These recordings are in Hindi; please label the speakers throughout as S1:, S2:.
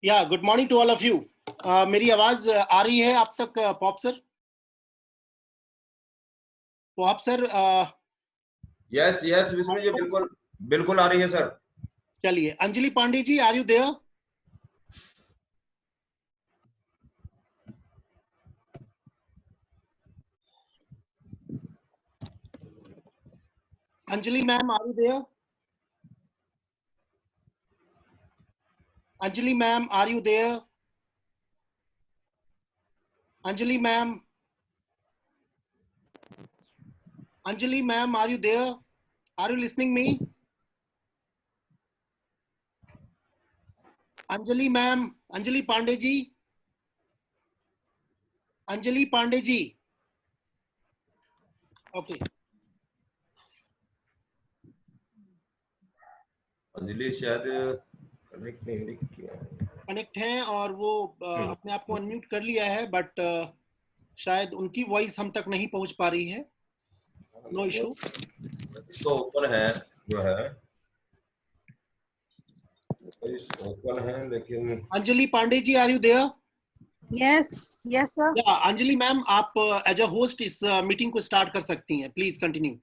S1: या good morning to all of you. मेरी आवाज आ रही है आप तक? पॉप सर, पॉप सर।
S2: यस यस विस्मय जी, बिल्कुल बिल्कुल आ रही है सर।
S1: चलिए, Anjali Pandey ji, are you there? Anjali ma'am, are you there? Anjali ma'am, are you there? Anjali ma'am, Anjali ma'am, are you there? Are you listening me? Anjali ma'am, Anjali Pandey ji, Anjali Pandey ji. Okay.
S2: Anjali शायद कनेक्ट नहीं किया।
S1: कनेक्ट हैं और वो अपने आप को अनम्यूट कर लिया है, बट शायद उनकी वॉइस हम तक नहीं पहुंच पा रही है। No issue.
S2: तो ओपन है जो है, ओपन है लेकिन।
S1: Anjali Pandey ji, are you there?
S3: Yes yes sir.
S1: Yeah Anjali ma'am, आप एज अ होस्ट इस मीटिंग को स्टार्ट कर सकती हैं। Please continue.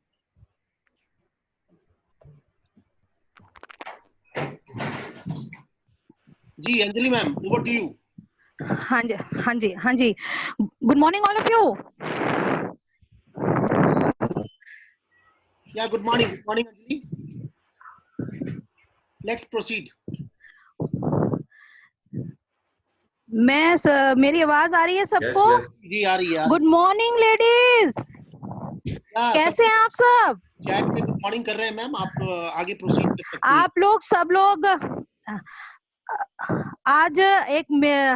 S1: जी Anjali ma'am, over to you.
S3: हाँ जी हाँ जी हाँ जी। Good morning all of you.
S1: Yeah good morning Anjali. Let's proceed.
S3: मेरी आवाज आ रही है सबको?
S2: yes, yes.
S1: जी आ रही है।
S3: गुड मॉर्निंग लेडीज, कैसे हैं आप सब?
S1: चैट में गुड मॉर्निंग कर रहे हैं मैम, आप आगे प्रोसीड कर सकती हैं।
S3: आप लोग सब लोग आज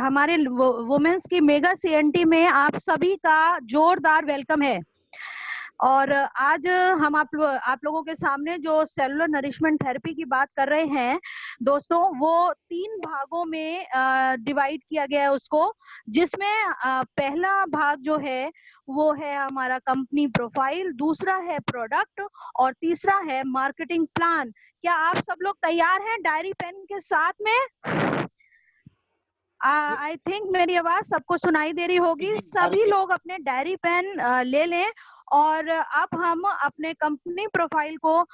S3: हमारे वुमेन्स की मेगा सीएनटी में आप सभी का जोरदार वेलकम है। और आज हम आप लोगों के सामने जो सेलुलर नरिशमेंट थेरेपी की बात कर रहे हैं दोस्तों, वो 3 भागों में डिवाइड किया गया है उसको, जिसमें पहला भाग जो है वो है हमारा कंपनी प्रोफाइल, दूसरा है प्रोडक्ट और तीसरा है मार्केटिंग प्लान। क्या आप सब लोग तैयार हैं डायरी पेन के साथ में? आई थिंक मेरी आवाज सबको सुनाई दे रही होगी। सभी लोग अपने डायरी पेन ले लें और अब हम अपने कंपनी प्रोफाइल को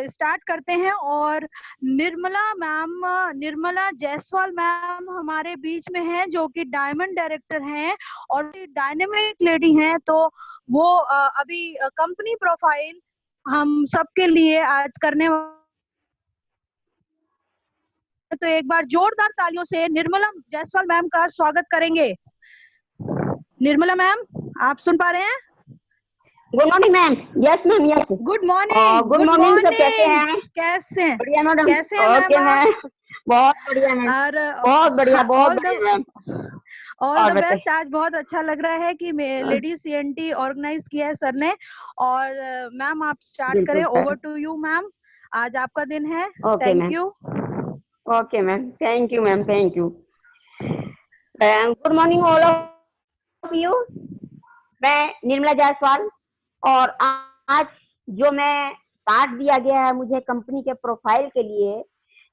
S3: स्टार्ट करते हैं। और निर्मला जायसवाल मैम हमारे बीच में हैं, जो कि डायमंड डायरेक्टर हैं और डायनेमिक लेडी हैं। तो वो अभी कंपनी प्रोफाइल हम सबके लिए आज करने, तो एक बार जोरदार तालियों से निर्मला जायसवाल मैम का स्वागत करेंगे। निर्मला मैम, आप सुन पा रहे हैं?
S4: Good morning ma'am. Yes ma'am, yes.
S3: Good morning.
S4: Good morning sir, कैसे हैं?
S3: कैसे हैं?
S4: बढ़िया मैडम।
S3: कैसे हैं
S4: ओके मैम, बहुत बढ़िया मैम, बहुत बढ़िया, बहुत बढ़िया मैम।
S3: All the best. आज बहुत अच्छा लग रहा है कि लेडी सीएनटी ऑर्गेनाइज किया है सर ने। और मैम आप स्टार्ट करें। ओवर टू यू मैम, आज आपका दिन है। Thank you.
S4: Okay ma'am, thank you ma'am, thank you. Good morning all of you. मैं निर्मला जायसवाल, और आज जो मैं पार्ट दिया गया है मुझे कंपनी के प्रोफाइल के लिए,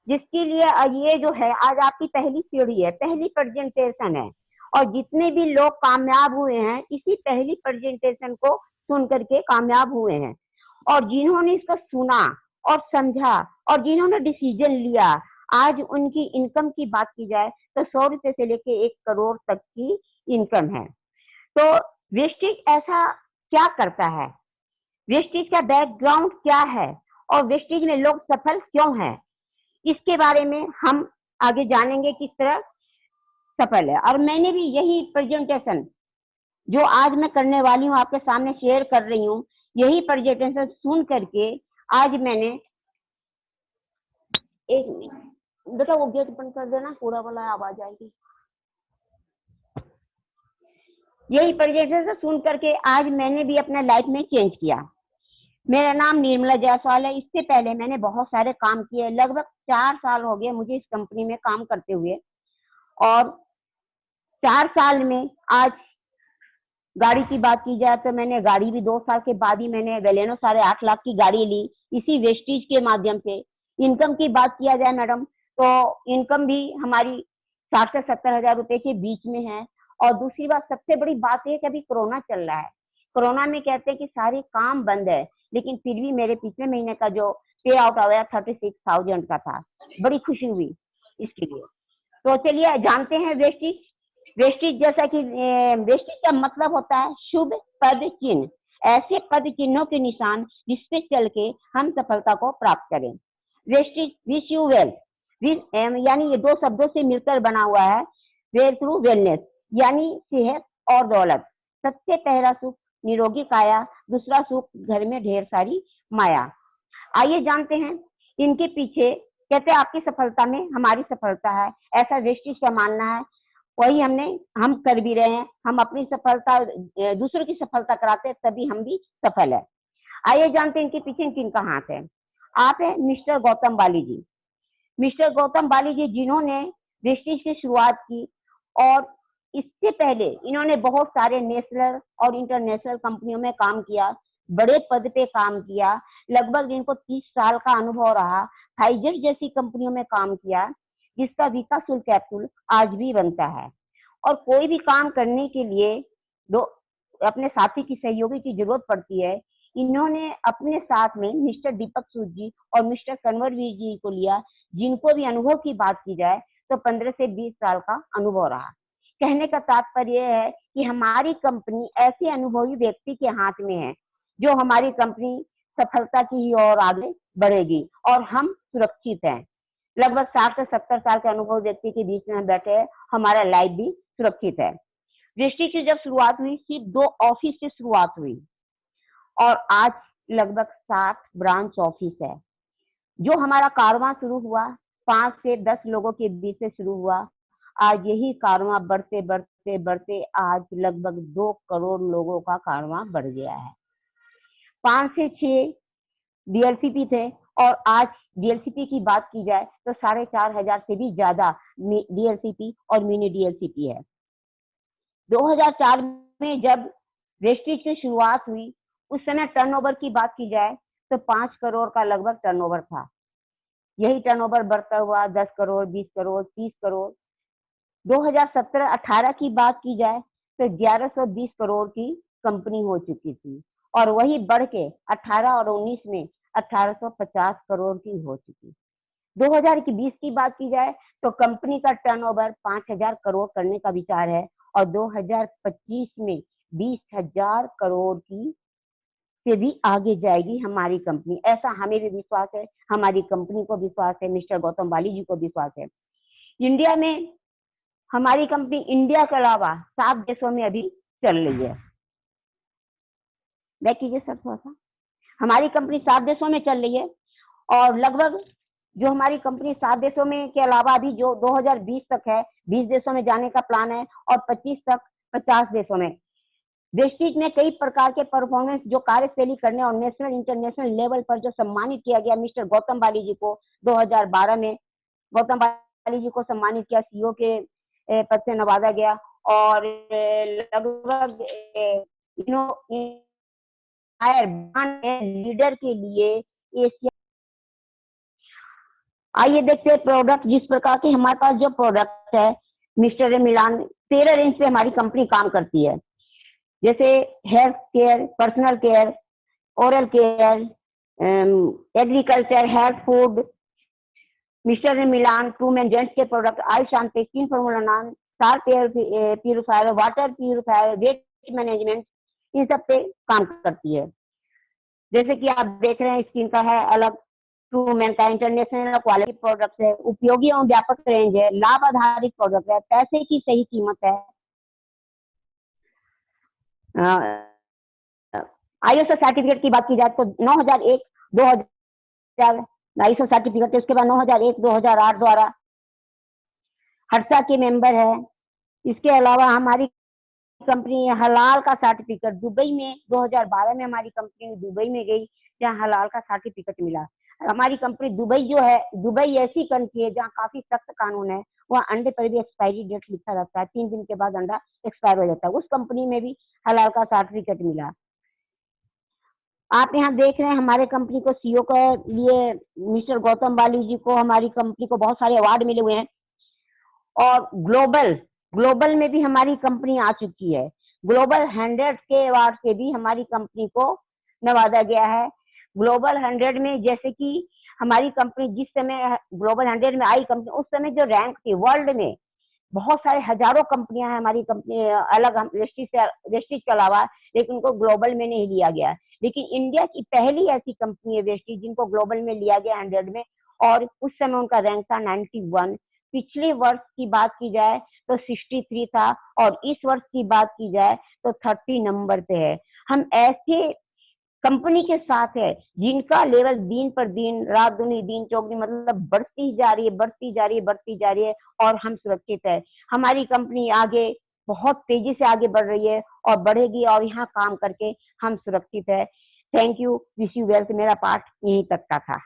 S4: जिसके लिए ये जो है आज आपकी पहली सीढ़ी है, पहली प्रेजेंटेशन है। और जितने भी लोग कामयाब हुए हैं इसी पहली प्रेजेंटेशन को सुन करके कामयाब हुए हैं। और जिन्होंने इसको सुना और समझा और जिन्होंने डिसीजन लिया, आज उनकी इनकम की बात की जाए तो 100 रुपए से लेके 1 करोड़ तक की इनकम है। तो वेस्टेज ऐसा क्या करता है, वेस्टेज का बैकग्राउंड क्या है और वेस्टेज में लोग सफल क्यों हैं, इसके बारे में हम आगे जानेंगे किस तरह सफल है। और मैंने भी यही प्रेजेंटेशन जो आज मैं करने वाली हूँ, आपके सामने शेयर कर रही हूँ, यही प्रेजेंटेशन सुन करके आज मैंने, एक मिनट बेटा वो गेट बंद कर देना, पूरा वाला आवाज आएगी। यही प्रेजेंटेशन सुन करके आज मैंने भी अपने लाइफ में चेंज किया। मेरा नाम निर्मला जायसवाल है। इससे पहले मैंने बहुत सारे काम किए, लगभग 4 साल हो गए मुझे इस कंपनी में काम करते हुए, और 4 साल में आज गाड़ी की बात की जाए तो मैंने गाड़ी भी 2 साल के बाद ही मैंने बेलेनो 8.5 लाख की गाड़ी ली, इसी वेस्टेज के माध्यम से। इनकम की बात किया जाए मैडम, तो इनकम भी हमारी 60 से 70 हजार रुपए के बीच में है। और दूसरी बात, सबसे बड़ी बात है कि अभी कोरोना चल रहा है। कोरोना में कहते हैं कि सारे काम बंद है, लेकिन फिर भी मेरे पिछले महीने का जो पे आउट आया 36,000 का था, बड़ी खुशी हुई इसके लिए। तो चलिए जानते हैं वेस्टेज। वेस्टेज जैसा कि वेस्टेज का मतलब होता है शुभ पद चिन्ह, ऐसे पद चिन्हों के निशान जिसपे चल के हम सफलता को प्राप्त करें। वेस्टेज विश यू वेल, यानी ये 2 शब्दों से मिलकर बना हुआ है। वेल थ्रू वेलनेस, यानी सेहत और दौलत। सबसे पहला सुख निरोगी काया, दूसरा सुख घर में ढेर सारी माया। आइए जानते हैं इनके पीछे। कहते हैं आपकी सफलता में हमारी सफलता है, ऐसा वेस्टेज का मानना है। वही हम कर भी रहे हैं। हम अपनी सफलता दूसरों की सफलता कराते हैं, तभी हम भी सफल है। आइए जानते हैं इनके पीछे किनका हाथ है। आप है मिस्टर गौतम बाली जी। मिस्टर गौतम बाली जी जिन्होंने वेस्टेज की शुरुआत की, और इससे पहले इन्होंने बहुत सारे नेशनल और इंटरनेशनल कंपनियों में काम किया, बड़े पद पे काम किया। लगभग इनको 30 साल का अनुभव रहा। फाइजर जैसी कंपनियों में काम किया, जिसका विकासुल कैप्सूल आज भी बनता है। और कोई भी काम करने के लिए दो अपने साथी की सहयोगी की जरूरत पड़ती है। इन्होंने अपने साथ में मिस्टर दीपक सूद जी और मिस्टर कन्वरवीर जी को लिया, जिनको भी अनुभव की बात की जाए तो 15 से 20 साल का अनुभव रहा। कहने का तात्पर्य है कि हमारी कंपनी ऐसे अनुभवी व्यक्ति के हाथ में है, जो हमारी कंपनी सफलता की ओर आगे बढ़ेगी, और हम सुरक्षित हैं। लगभग 60 से 70 साल के अनुभव व्यक्ति के बीच में हम बैठे हैं, हमारा लाइफ भी सुरक्षित है। वेस्टेज की जब शुरुआत हुई, सिर्फ 2 ऑफिस से शुरुआत हुई, और आज लगभग 60 ब्रांच ऑफिस है। जो हमारा कारवां शुरू हुआ 5 से 10 लोगों के बीच से शुरू हुआ, आज यही कारवां बढ़ते बढ़ते बढ़ते आज लगभग 2 करोड़ लोगों का कारवां बढ़ गया है। 5 से 6 डीएलसीपी थे, और आज डीएलसीपी की बात की जाए तो 4,500 से भी ज्यादा डीएलसीपी और मिनी डीएलसीपी है। 2004 में जब वेस्टेज की शुरुआत हुई, उस समय टर्नओवर की बात की जाए तो 5 करोड़ का लगभग टर्नओवर था। यही टर्नओवर बढ़ता हुआ 10 करोड़, 20 करोड़, 30 करोड़। 2017-18 की बात की जाए तो 1120 करोड़ की कंपनी हो चुकी थी, और वही बढ़ के 18 और 19 में 1850 करोड़ की हो चुकी। 2020 की बात की जाए तो कंपनी का टर्नओवर 5,000 करोड़ करने का विचार है, और 2025 में 20,000 करोड़ की से भी आगे जाएगी हमारी कंपनी। ऐसा हमें भी विश्वास है, हमारी कंपनी को विश्वास है, मिस्टर गौतम बाली जी को विश्वास है। इंडिया में हमारी कंपनी इंडिया के अलावा 7 देशों में अभी चल रही है। बैक कीजिए सर थोड़ा सा। हमारी कंपनी 7 देशों में चल रही है, और लगभग जो हमारी कंपनी 7 देशों में के अलावा अभी जो 2020 तक है 20 देशों में जाने का प्लान है, और 25 तक 50 देशों में। वेस्टेज में कई प्रकार के परफॉर्मेंस जो कार्यशैली करने और नेशनल इंटरनेशनल लेवल पर जो सम्मानित किया गया मिस्टर गौतम बाली जी को 2012 में गौतम बाली जी को सम्मानित किया, सीईओ के पद से नवाजा गया, और लगभग लीडर के लिए एशिया। आइए देखते हैं प्रोडक्ट। जिस प्रकार के हमारे पास जो प्रोडक्ट है मिस्टर मिलान 13 रेंज पे हमारी कंपनी काम करती है, जैसे health care, personal care, oral care, agriculture, health food. Mister Milan to man gents के product eye Shanti, skin formula नाम, सार purifier, water purifier, waste management, इन सब पे काम करती है। जैसे कि आप देख रहे हैं स्किन का है अलग, टू मैन का इंटरनेशनल क्वालिटी प्रोडक्ट है, उपयोगी एवं व्यापक रेंज है, लाभ आधारित प्रोडक्ट है, पैसे की सही कीमत है। ISO सर्टिफिकेट की बात की जाए तो 9001 2000 ISO सर्टिफिकेट, उसके बाद 9001 2008 द्वारा हर्षा के मेंबर है। इसके अलावा हमारी कंपनी हलाल का सर्टिफिकेट दुबई में 2012 में हमारी कंपनी दुबई में गई, जहाँ हलाल का सर्टिफिकेट मिला। हमारी कंपनी दुबई जो है, दुबई ऐसी कंट्री है जहाँ काफी सख्त कानून है, वहाँ अंडे पर भी एक्सपायरी डेट लिखा रहता है, 3 दिन के बाद अंडा एक्सपायर हो जाता है। उस कंपनी में भी हलाल का सर्टिफिकेट मिला। आप यहाँ देख रहे हैं हमारे कंपनी को CEO के लिए मिस्टर गौतम बाली जी को, हमारी कंपनी को बहुत सारे अवार्ड मिले हुए हैं, और ग्लोबल में भी हमारी कंपनी आ चुकी है। ग्लोबल 100 के अवार्ड से भी हमारी कंपनी को नवाजा गया है। ग्लोबल 100 में जैसे कि हमारी कंपनी जिस समय ग्लोबल 100 में आई कंपनी, उस समय जो रैंक थी वर्ल्ड में, बहुत सारे हजारों कंपनियां हैं हमारी कंपनी अलग वेस्टीज के अलावा, लेकिन उनको ग्लोबल में नहीं लिया गया। लेकिन इंडिया की पहली ऐसी कंपनी है वेस्टीज जिनको ग्लोबल में लिया गया 100 में, और उस समय उनका रैंक था 91। पिछले वर्ष की बात की जाए तो 63 था, और इस वर्ष की बात की जाए तो 30 नंबर पे है। हम ऐसे कंपनी के साथ है जिनका लेवल दिन पर दिन, रात दुनी दिन चौगनी, मतलब बढ़ती जा रही है, बढ़ती जा रही है, बढ़ती जा रही है, और हम सुरक्षित है। हमारी कंपनी आगे बहुत तेजी से आगे बढ़ रही है और बढ़ेगी, और यहाँ काम करके हम सुरक्षित है। Thank you, wish you well. मेरा पाठ यहीं तक का था।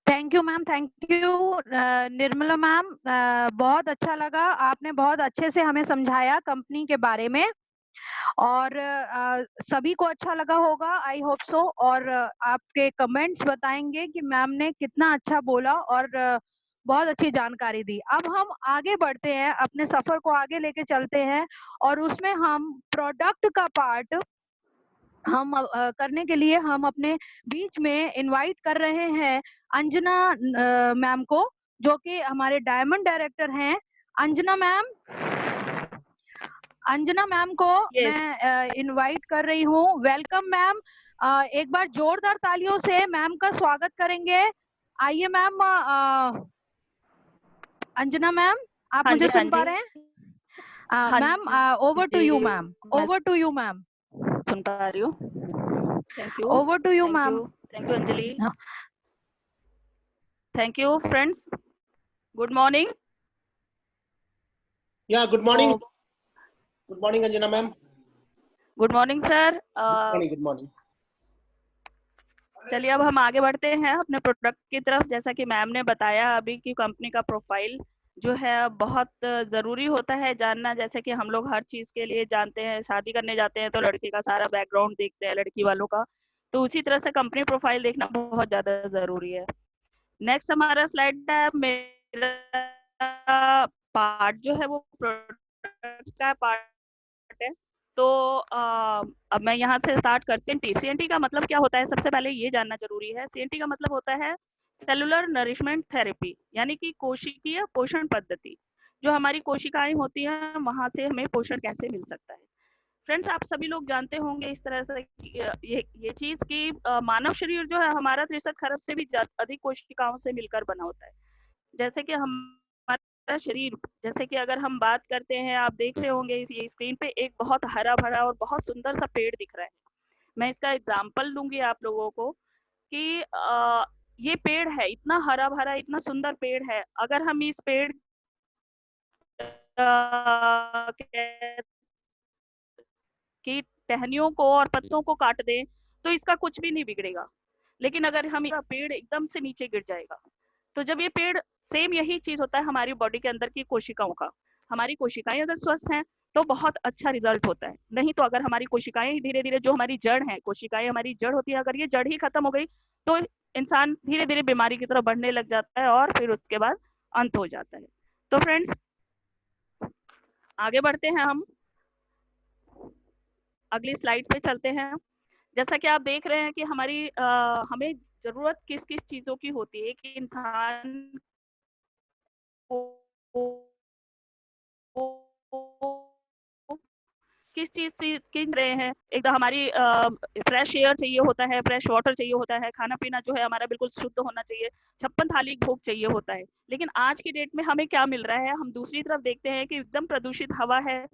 S3: Thank you ma'am, thank you Nirmala ma'am. बहुत अच्छा लगा, आपने बहुत अच्छे से हमें समझाया कंपनी के बारे में, और सभी को अच्छा लगा होगा, आई होप सो। और आपके कमेंट्स बताएंगे कि मैम ने कितना अच्छा बोला और बहुत अच्छी जानकारी दी। अब हम आगे बढ़ते हैं, अपने सफर को आगे लेके चलते हैं, और उसमें हम प्रोडक्ट का पार्ट हम करने के लिए हम अपने बीच में इनवाइट कर रहे हैं अंजना मैम को, जो कि हमारे डायमंड डायरेक्टर हैं। अंजना मैम को मैं इनवाइट कर रही हूँ। वेलकम मैम, एक बार जोरदार तालियों से मैम का स्वागत करेंगे। आइए मैम। अंजना मैम, आप मुझे सुन पा रहे हैं? Ma'am over to you ma'am, over to you ma'am.
S5: सुन पा रही हूँ। Thank you,
S3: over to you ma'am.
S5: Thank you Anjali. Thank you friends, good morning.
S1: या good morning, good morning Anjana ma'am.
S5: Good morning sir.
S1: Good morning.
S5: चलिए अब हम आगे बढ़ते हैं अपने प्रोडक्ट की तरफ। जैसा कि मैम ने बताया अभी कि कंपनी का प्रोफाइल जो है बहुत ज़रूरी होता है जानना। जैसे कि हम लोग हर चीज़ के लिए जानते हैं, शादी करने जाते हैं तो लड़के का सारा बैकग्राउंड देखते हैं, लड़की वालों का, तो उसी तरह से कंपनी प्रोफाइल देखना बहुत ज़्यादा ज़रूरी है। नेक्स्ट हमारा स्लाइड है, मेरा पार्ट जो है वो प्रोडक्ट का पार्ट है। तो अब मैं यहाँ से स्टार्ट करती हूँ। CNT का मतलब क्या होता है, सबसे पहले ये जानना जरूरी है। CNT का मतलब होता है सेलुलर नरिशमेंट थेरेपी, यानी कि कोशिकीय पोषण पद्धति। जो हमारी कोशिकाएं होती हैं वहां से हमें पोषण कैसे मिल सकता है। फ्रेंड्स, आप सभी लोग जानते होंगे इस तरह से ये चीज कि मानव शरीर जो है हमारा 63 खरब से भी अधिक कोशिकाओं से मिलकर बना होता है। जैसे कि हमारा शरीर, जैसे कि अगर हम बात करते हैं, आप देख रहे होंगे ये स्क्रीन पे एक बहुत हरा भरा और बहुत सुंदर सा पेड़ दिख रहा है। मैं इसका एग्जाम्पल दूंगी आप लोगों को कि ये पेड़ है, इतना हरा भरा, इतना सुंदर पेड़ है। अगर हम इस पेड़ की टहनियों को और पत्तों को काट दें तो इसका कुछ भी नहीं बिगड़ेगा। लेकिन अगर हम पेड़ एकदम से नीचे गिर जाएगा। तो जब ये पेड़, सेम यही चीज होता है हमारी बॉडी के अंदर की कोशिकाओं का। हमारी कोशिकाएं अगर स्वस्थ हैं तो बहुत अच्छा रिजल्ट होता है। नहीं तो अगर हमारी कोशिकाएं धीरे धीरे, जो हमारी जड़ है, कोशिकाएं हमारी जड़ होती है, अगर ये जड़ ही खत्म हो गई तो इंसान धीरे धीरे बीमारी की तरफ बढ़ने लग जाता है और फिर उसके बाद अंत हो जाता है। तो फ्रेंड्स आगे बढ़ते हैं, हम अगली स्लाइड पे चलते हैं। जैसा कि आप देख रहे हैं कि हमारी हमें जरूरत किस किस चीजों की होती है कि इंसान को किस चीज से किन रहे हैं, एकदम हमारी फ्रेश एयर चाहिए होता है, फ्रेश वाटर चाहिए होता है, खाना पीना जो है हमारा बिल्कुल शुद्ध होना चाहिए, 56 थाली भोग चाहिए होता है। लेकिन आज की डेट में हमें क्या मिल रहा है, हम दूसरी तरफ देखते हैं कि एकदम प्रदूषित हवा है।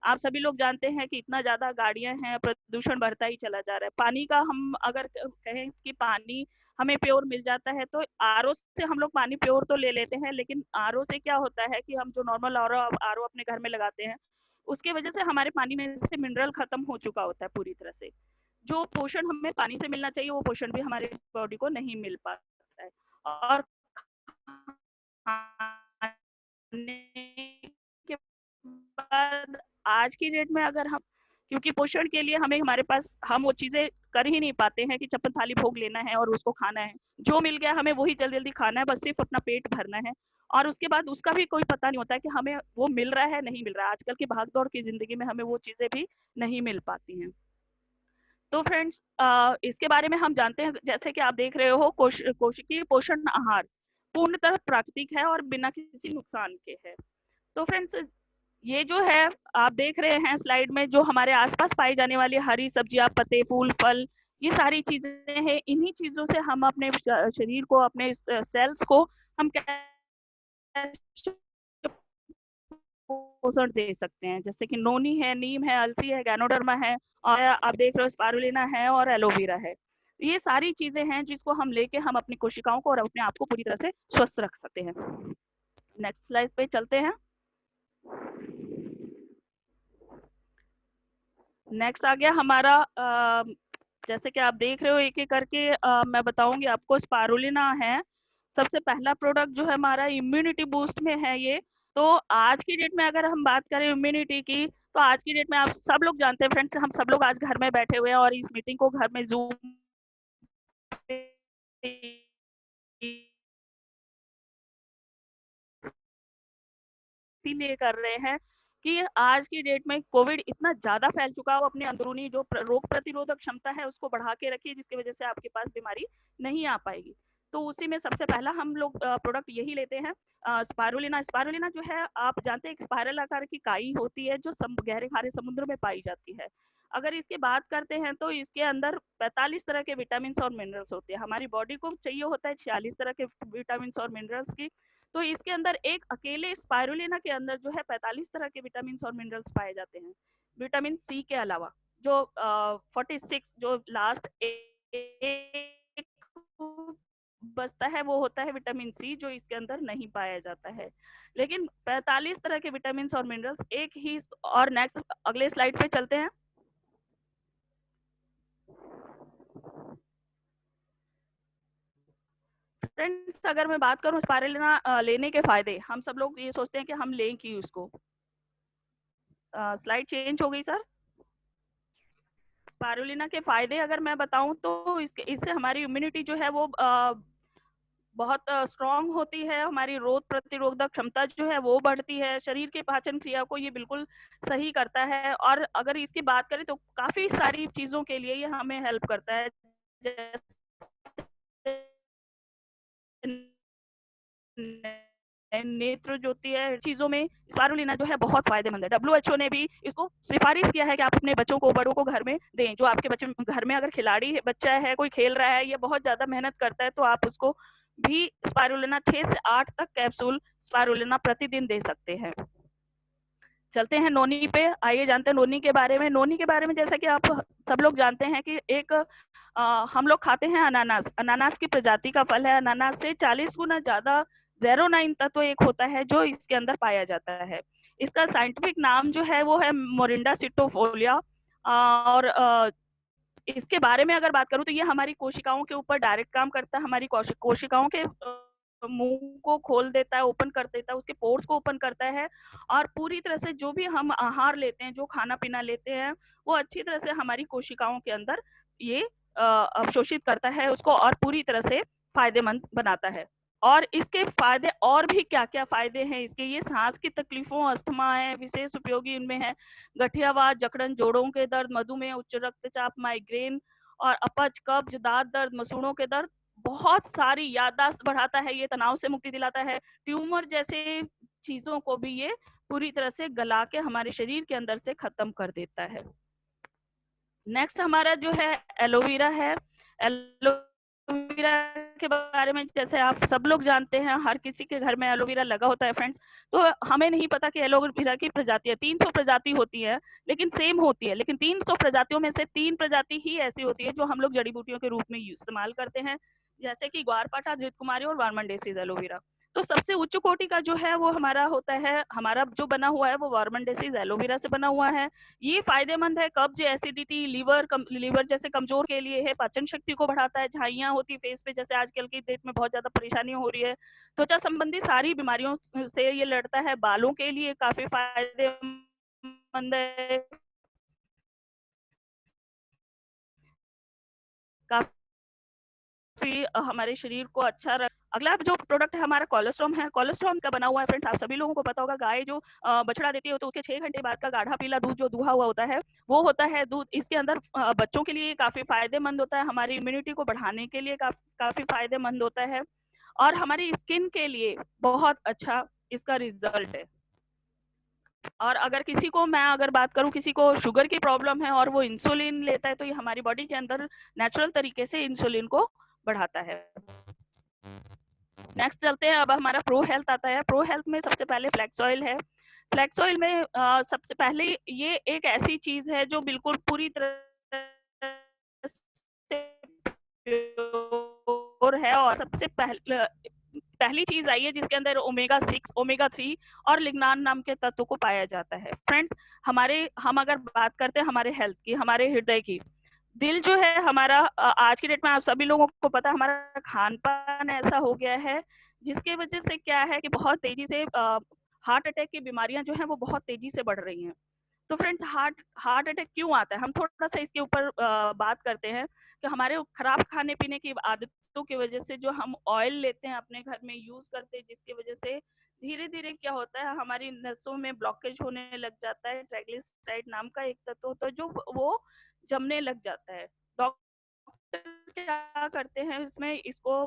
S5: आप सभी लोग जानते हैं कि इतना ज्यादा गाड़ियां हैं, प्रदूषण बढ़ता ही चला जा रहा है। पानी का हम अगर कहें कि पानी हमें प्योर मिल जाता है, तो आरओ से हम लोग पानी प्योर तो ले लेते हैं, लेकिन आरओ से क्या होता है कि हम जो नॉर्मल आरओ अपने घर में लगाते हैं, उसके वजह से हमारे पानी में से मिनरल खत्म हो चुका होता है पूरी तरह से। जो पोषण हमें पानी से मिलना चाहिए, वो पोषण भी हमारे बॉडी को नहीं मिल पाता है। और के बाद आज की डेट में अगर हम, क्योंकि पोषण के लिए हमें हमारे पास हम वो चीजें कर ही नहीं पाते हैं कि 56 थाली भोग लेना है और उसको खाना है, जो मिल गया हमें वही जल्दी जल्दी खाना है, बस सिर्फ अपना पेट भरना है, और उसके बाद उसका भी कोई पता नहीं होता है कि हमें वो मिल रहा है नहीं मिल रहा है। आजकल की भागदौड़ की जिंदगी में हमें वो चीजें भी नहीं मिल पाती हैं। तो फ्रेंड्स, इसके बारे में हम जानते हैं, जैसे कि आप देख रहे हो, कोशिकीय पोषण आहार पूर्णतः प्राकृतिक है और बिना किसी नुकसान के है। तो फ्रेंड्स, ये जो है आप देख रहे हैं स्लाइड में, जो हमारे आसपास पाई जाने वाली हरी सब्जियां, पत्ते, फूल, फल, ये सारी चीजें हैं। इन्हीं चीजों से हम अपने शरीर को, अपने सेल्स को हम पोषण दे सकते हैं। जैसे कि नोनी है, नीम है, अलसी है, गैनोडर्मा है, और आप देख रहे हो स्पारुलिना है और एलोवेरा है। ये सारी चीजें हैं जिसको हम लेके हम अपनी कोशिकाओं को और अपने आप को पूरी तरह से स्वस्थ रख सकते हैं। नेक्स्ट स्लाइड पे चलते हैं। नेक्स्ट आ गया हमारा, जैसे कि आप देख रहे हो एक एक करके मैं बताऊंगी आपको। स्पारुलिना है सबसे पहला प्रोडक्ट जो है हमारा, इम्यूनिटी बूस्ट में है ये। तो आज की डेट में अगर हम बात करें इम्यूनिटी की, तो आज की डेट में आप सब लोग जानते हैं फ्रेंड्स, हम सब लोग आज घर में बैठे हुए हैं और इस मीटिंग को घर में जूम इसीलिए कर रहे हैं कि आज की डेट में कोविड इतना ज्यादा फैल चुका है, अपने अंदरूनी जो रोग प्रतिरोधक क्षमता है उसको बढ़ा के रखिए, जिसकी वजह से आपके पास बीमारी नहीं आ पाएगी। तो उसी में सबसे पहला हम लोग प्रोडक्ट यही लेते हैं, स्पारुलिना। स्पारुलिना जो है, आप जानते हैं, एक स्पाइरल आकार की काई होती है जो गहरे खारे समुद्र में पाई जाती है। अगर इसकी बात करते हैं तो इसके अंदर 45 तरह के विटामिन और मिनरल्स होते हैं। हमारी बॉडी को चाहिए होता है 46 तरह के विटामिन और मिनरल्स की, तो इसके अंदर एक अकेले स्पाइरुलिना के अंदर जो है 45 तरह के विटामिन और मिनरल्स पाए जाते हैं। विटामिन सी के अलावा जो 46 जो लास्ट एक बचता है वो होता है विटामिन सी, जो इसके अंदर नहीं पाया जाता है। लेकिन 45 तरह के विटामिन और मिनरल्स एक ही। और नेक्स्ट अगले स्लाइड पे चलते हैं। फ्रेंड्स, अगर मैं बात करूं स्पारुलिना लेने के फायदे, हम सब लोग ये सोचते हैं कि हम लें कि उसको। स्लाइड चेंज हो गई सर। स्पारुलिना के फायदे अगर मैं बताऊं तो इससे हमारी इम्यूनिटी जो है वो बहुत स्ट्रांग होती है, हमारी रोग प्रतिरोधक क्षमता जो है वो बढ़ती है, शरीर के पाचन क्रिया को ये बिल्कुल सही करता है। और अगर इसकी बात करें तो काफी सारी चीजों के लिए ये हमें हेल्प करता है, जैसे नेत्र ज्योति है, चीजों में स्पारुलिना जो है बहुत फायदेमंद है। WHO ने भी इसको सिफारिश किया है कि आप अपने बच्चों को, बड़ों को घर में दें। जो आपके बच्चे घर में अगर खिलाड़ी बच्चा है, कोई खेल रहा है, ये बहुत ज्यादा मेहनत करता है, तो आप उसको भी स्पारुलिना 6 से 8 तक कैप्सूल स्पारुलिना प्रतिदिन दे सकते हैं। चलते हैं नोनी पे, आइए जानते हैं नोनी के बारे में। नोनी के बारे में जैसा कि आप सब लोग जानते हैं कि एक हम लोग खाते हैं अनानास। अनानास की प्रजाति का फल है। अनानास से 40 गुना ज्यादा ज़ेरोनाइन तत्व एक होता है जो इसके अंदर पाया जाता है। इसका साइंटिफिक नाम जो है वो है मोरिंडा सिटोफोलिया। और इसके बारे में अगर बात करूं तो ये हमारी कोशिकाओं के ऊपर डायरेक्ट काम करता है। हमारी कोशिकाओं के मुंह को खोल देता है, ओपन कर देता है, उसके पोर्स को ओपन करता है, और पूरी तरह से जो भी हम आहार लेते हैं, जो खाना पीना लेते हैं, वो अच्छी तरह से हमारी कोशिकाओं के अंदर ये अवशोषित करता है उसको, और पूरी तरह से फायदेमंद बनाता है। और इसके फायदे और भी क्या क्या फायदे हैं इसके, ये सांस की तकलीफों, अस्थमा है, विशेष उपयोगी इनमें है गठियावात, जकड़न, जोड़ों के दर्द, मधुमेह, उच्च रक्तचाप, माइग्रेन और अपच, कब्ज, दांत दर्द, मसूड़ों के दर्द, बहुत सारी याददाश्त बढ़ाता है, ये तनाव से मुक्ति दिलाता है, ट्यूमर जैसे चीजों को भी ये पूरी तरह से गला के हमारे शरीर के अंदर से खत्म कर देता है। नेक्स्ट हमारा जो है एलोवेरा है। एलोवेरा के बारे में जैसे आप सब लोग जानते हैं, हर किसी के घर में एलोवेरा लगा होता है फ्रेंड्स। तो हमें नहीं पता कि एलोवेरा की प्रजातियां 300 प्रजाति होती है, लेकिन सेम होती है, लेकिन 300 प्रजातियों में से 3 प्रजाति ही ऐसी होती है जो हम लोग जड़ी बूटियों के रूप में इस्तेमाल करते हैं, जैसे कि ग्वारपाठा, धृतकुमारी और वार्मंडेसिस एलोवेरा। तो सबसे उच्च कोटि का जो है वो हमारा होता है, हमारा जो बना हुआ है वो वार्मंडेसिस एलोवेरा से बना हुआ है। ये फायदेमंद है कब्ज, एसिडिटी, लीवर जैसे कमजोर के लिए है, पाचन शक्ति को बढ़ाता है, झाइयां होती फेस पे जैसे आजकल की डेट में बहुत ज्यादा परेशानी हो रही है, त्वचा संबंधी सारी बीमारियों से ये लड़ता है, बालों के लिए काफी फायदेमंद है, काफी हमारे शरीर को अच्छा रख। अगला जो प्रोडक्ट है हमारा कोलेस्ट्रॉम है। कोलेस्ट्रॉम का बना हुआ है फ्रेंड्स, आप सभी लोगों को पता होगा, गाय जो बछड़ा देती है तो उसके 6 घंटे बाद का गाढ़ा पीला दूध जो दूहा हुआ होता है वो होता है दूध। इसके अंदर बच्चों के लिए काफी फायदेमंद होता है, हमारी इम्यूनिटी को बढ़ाने के लिए काफी फायदेमंद होता है, और हमारी स्किन के लिए बहुत अच्छा इसका रिजल्ट है। और अगर किसी को, मैं अगर बात करूं, किसी को शुगर की प्रॉब्लम है और वो इंसुलिन लेता है, तो ये हमारी बॉडी के अंदर नेचुरल तरीके से इंसुलिन को बढ़ाता है। नेक्स्ट चलते हैं, अब हमारा प्रो हेल्थ आता है। प्रो हेल्थ में सबसे पहले फ्लैक्स ऑयल है। फ्लैक्स ऑयल में सबसे पहले ये एक ऐसी चीज है जो बिल्कुल पूरी तरह से प्योर है, और सबसे पहली चीज आई है जिसके अंदर ओमेगा 6, ओमेगा 3 और लिग्नान नाम के तत्व को पाया जाता है। फ्रेंड्स, हम अगर बात करते हैं हमारे हेल्थ की, हमारे हृदय की, दिल जो है हमारा, आज की डेट में आप सभी लोगों को पता है, हमारा खान पान ऐसा हो गया है जिसके वजह से क्या है कि बहुत तेजी से हार्ट अटैक की बीमारियां जो है वो बहुत तेजी से बढ़ रही हैं। तो फ्रेंड्स, हार्ट अटैक क्यों आता है, हम थोड़ा सा इसके ऊपर बात करते हैं कि हमारे खराब खाने पीने की आदतों की वजह से जो हम ऑयल लेते हैं अपने घर में यूज करते हैं, जिसकी वजह से धीरे धीरे क्या होता है, हमारी नसों में ब्लॉकेज होने लग जाता है। ट्राइग्लिसराइड नाम का एक तत्व होता है जो वो जमने लग जाता है। डॉक्टर क्या करते हैं, इसमें इसको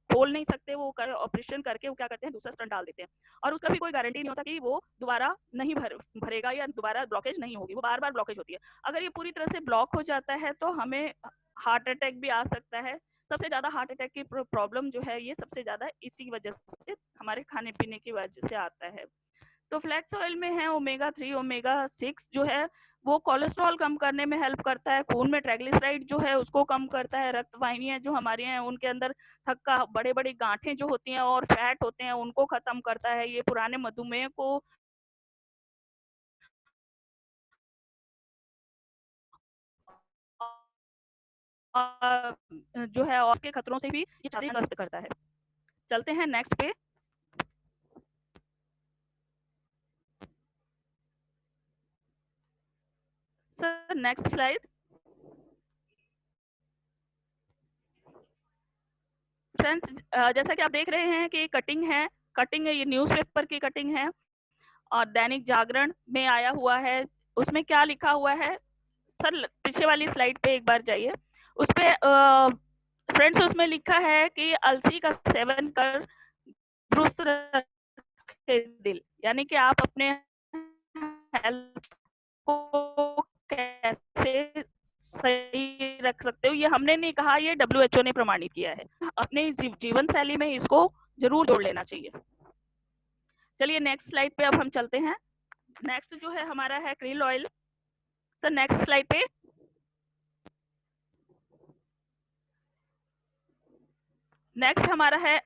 S5: खोल नहीं सकते, वो ऑपरेशन करके वो क्या करते हैं, दूसरा स्टंट डाल देते हैं, और उसका भी कोई गारंटी नहीं होता कि वो दोबारा नहीं भरेगा या दोबारा ब्लॉकेज नहीं होगी, वो बार बार ब्लॉकेज होती है। अगर ये पूरी तरह से ब्लॉक हो जाता है तो हमें हार्ट अटैक भी आ सकता है। सबसे ज्यादा हार्ट अटैक की प्रॉब्लम जो है ये सबसे ज्यादा इसी वजह से, हमारे खाने पीने की वजह से आता है। तो फ्लैक्स ऑयल में है ओमेगा 3, ओमेगा 6 जो है वो कोलेस्ट्रॉल कम करने में हेल्प करता है, खून में ट्राइग्लिसराइड जो है उसको कम करता है, रक्त वाहिनियां जो हमारी हैं उनके अंदर थक्का, बड़े बड़े गांठें जो होती हैं और फैट होते हैं उनको खत्म करता है। ये पुराने मधुमेह को जो है और के खतरों से भी ये ग्रस्त करता है। चलते हैं नेक्स्ट पे। Sir next slide. फ्रेंड्स, जैसा कि आप देख रहे हैं कि कटिंग है, ये न्यूज़पेपर की कटिंग है और दैनिक जागरण में आया हुआ है। उसमें क्या लिखा हुआ है सर, पीछे वाली स्लाइड पे एक बार जाइए। उस पे फ्रेंड्स उसमें लिखा है कि अलसी का सेवन कर दुरुस्त रखे दिल, यानी कि आप अपने हेल्थ को कैसे सही रख सकते हो, ये हमने नहीं कहा, ये WHO ने प्रमाणित किया है। अपने जीवन शैली में इसको जरूर जोड़ लेना चाहिए। चलिए नेक्स्ट स्लाइड पे अब हम चलते हैं। नेक्स्ट जो है हमारा है krill oil. Sir next slide पे। नेक्स्ट हमारा है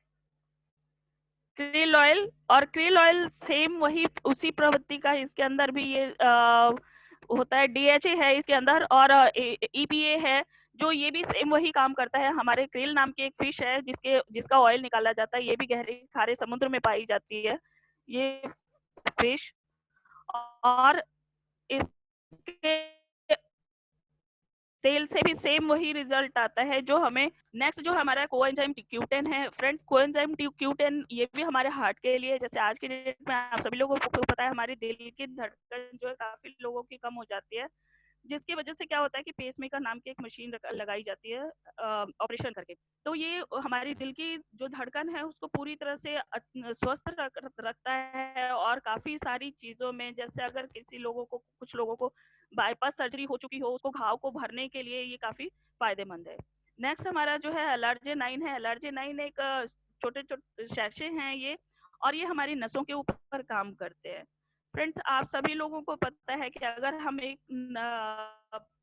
S5: क्रिल ऑयल, और क्रिल ऑयल सेम वही उसी प्रवृत्ति का, इसके अंदर भी ये होता है, DHA है इसके अंदर और EPA है, जो ये भी सेम वही काम करता है। हमारे क्रिल नाम की एक फिश है जिसका ऑयल निकाला जाता है, ये भी गहरे खारे समुद्र में पाई जाती है ये फिश, और इसके तेल से भी सेम वही रिजल्ट आता है जो हमें। नेक्स्ट जो हमारा कोएंजाइम Q10 है। फ्रेंड्स, कोएंजाइम Q10 ये भी हमारे हार्ट के लिए, जैसे आज के डेट में आप सभी लोगों को पता है हमारी दिल की धड़कन जो है काफी लोगों की कम हो जाती है, जिसकी वजह से क्या होता है कि पेसमेकर नाम की एक मशीन लगाई जाती है ऑपरेशन करके। तो ये हमारी दिल की जो धड़कन है उसको पूरी तरह से स्वस्थ रखता है, और काफी सारी चीजों में, जैसे अगर कुछ लोगों को बाईपास सर्जरी हो चुकी हो, उसको घाव को भरने के लिए ये काफी फायदेमंद है। नेक्स्ट हमारा जो है एलआरजे-9 है। एलआरजे-9 एक छोटे छोटे शैशे हैं ये, और ये हमारी नसों के ऊपर काम करते हैं। फ्रेंड्स, आप सभी लोगों को पता है कि अगर हम एक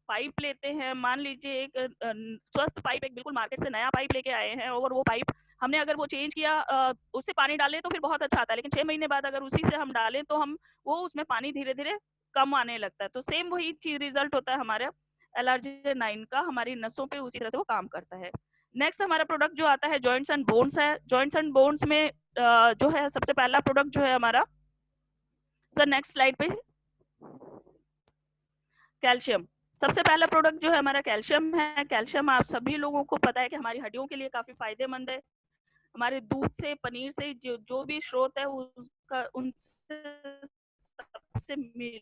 S5: पाइप लेते हैं, मान लीजिए एक स्वस्थ पाइप, एक बिल्कुल मार्केट से नया पाइप लेके आए हैं, और वो पाइप हमने अगर वो चेंज किया, उससे पानी डालें तो फिर बहुत अच्छा आता है, लेकिन 6 महीने बाद अगर उसी से हम डालें तो उसमें पानी धीरे धीरे कम आने लगता है। तो सेम वही चीज रिजल्ट होता है हमारे एलआरजे-9 का, हमारी नसों पे उसी तरह से वो काम करता है। नेक्स्ट हमारा प्रोडक्ट जो आता है जॉइंट्स एंड बोन्स है। जॉइंट्स एंड बोन्स में जो है सबसे पहला प्रोडक्ट जो है हमारा, सर नेक्स्ट स्लाइड पे, कैल्शियम। सबसे पहला प्रोडक्ट जो है हमारा कैल्शियम है। कैल्शियम आप सभी लोगों को पता है कि हमारी हड्डियों के लिए काफी फायदेमंद है। हमारे दूध से, पनीर से, जो भी स्रोत है उसका, उनसे सबसे मिल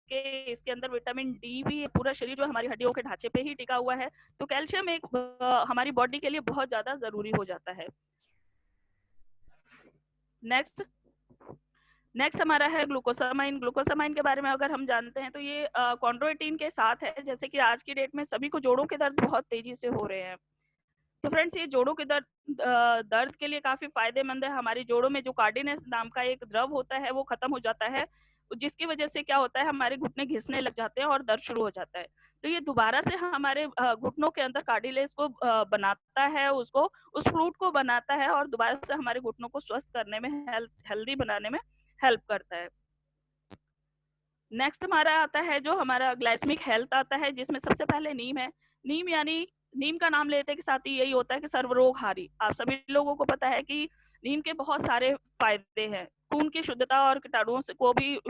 S5: के इसके अंदर विटामिन डी भी है। पूरा शरीर जो हमारी हड्डियों के ढांचे पे ही टिका हुआ है, तो कैल्शियम एक हमारी बॉडी के लिए बहुत ज्यादा जरूरी हो जाता है। नेक्स्ट हमारा है ग्लूकोसामाइन। ग्लूकोसामाइन के बारे में अगर हम जानते हैं तो ये कॉन्ड्रोइटिन के साथ है। जैसे कि आज की डेट में सभी को जोड़ों के दर्द बहुत तेजी से हो रहे हैं, तो फ्रेंड्स ये जोड़ों के दर्द के लिए काफी फायदेमंद है। हमारी जोड़ों में जो कार्डिनेस नाम का एक द्रव होता है वो खत्म हो जाता है, जिसकी वजह से क्या होता है, हमारे घुटने घिसने लग जाते हैं और दर्द शुरू हो जाता है। तो ये दोबारा से हमारे घुटनों के अंदर कार्डिलेज को बनाता है, उसको उस फ्लूइड को बनाता है, और दोबारा से हमारे घुटनों को स्वस्थ करने में, हेल्दी बनाने में हेल्प करता है। नेक्स्ट हमारा आता है जो हमारा ग्लाइसेमिक हेल्थ आता है, जिसमें सबसे पहले नीम है। नीम यानी नीम का नाम लेते के साथ ही यही होता है कि सर्वरोगहारी। आप सभी लोगों को पता है कि नीम के बहुत सारे फायदे हैं। खून की शुद्धता और कीटाणुओं से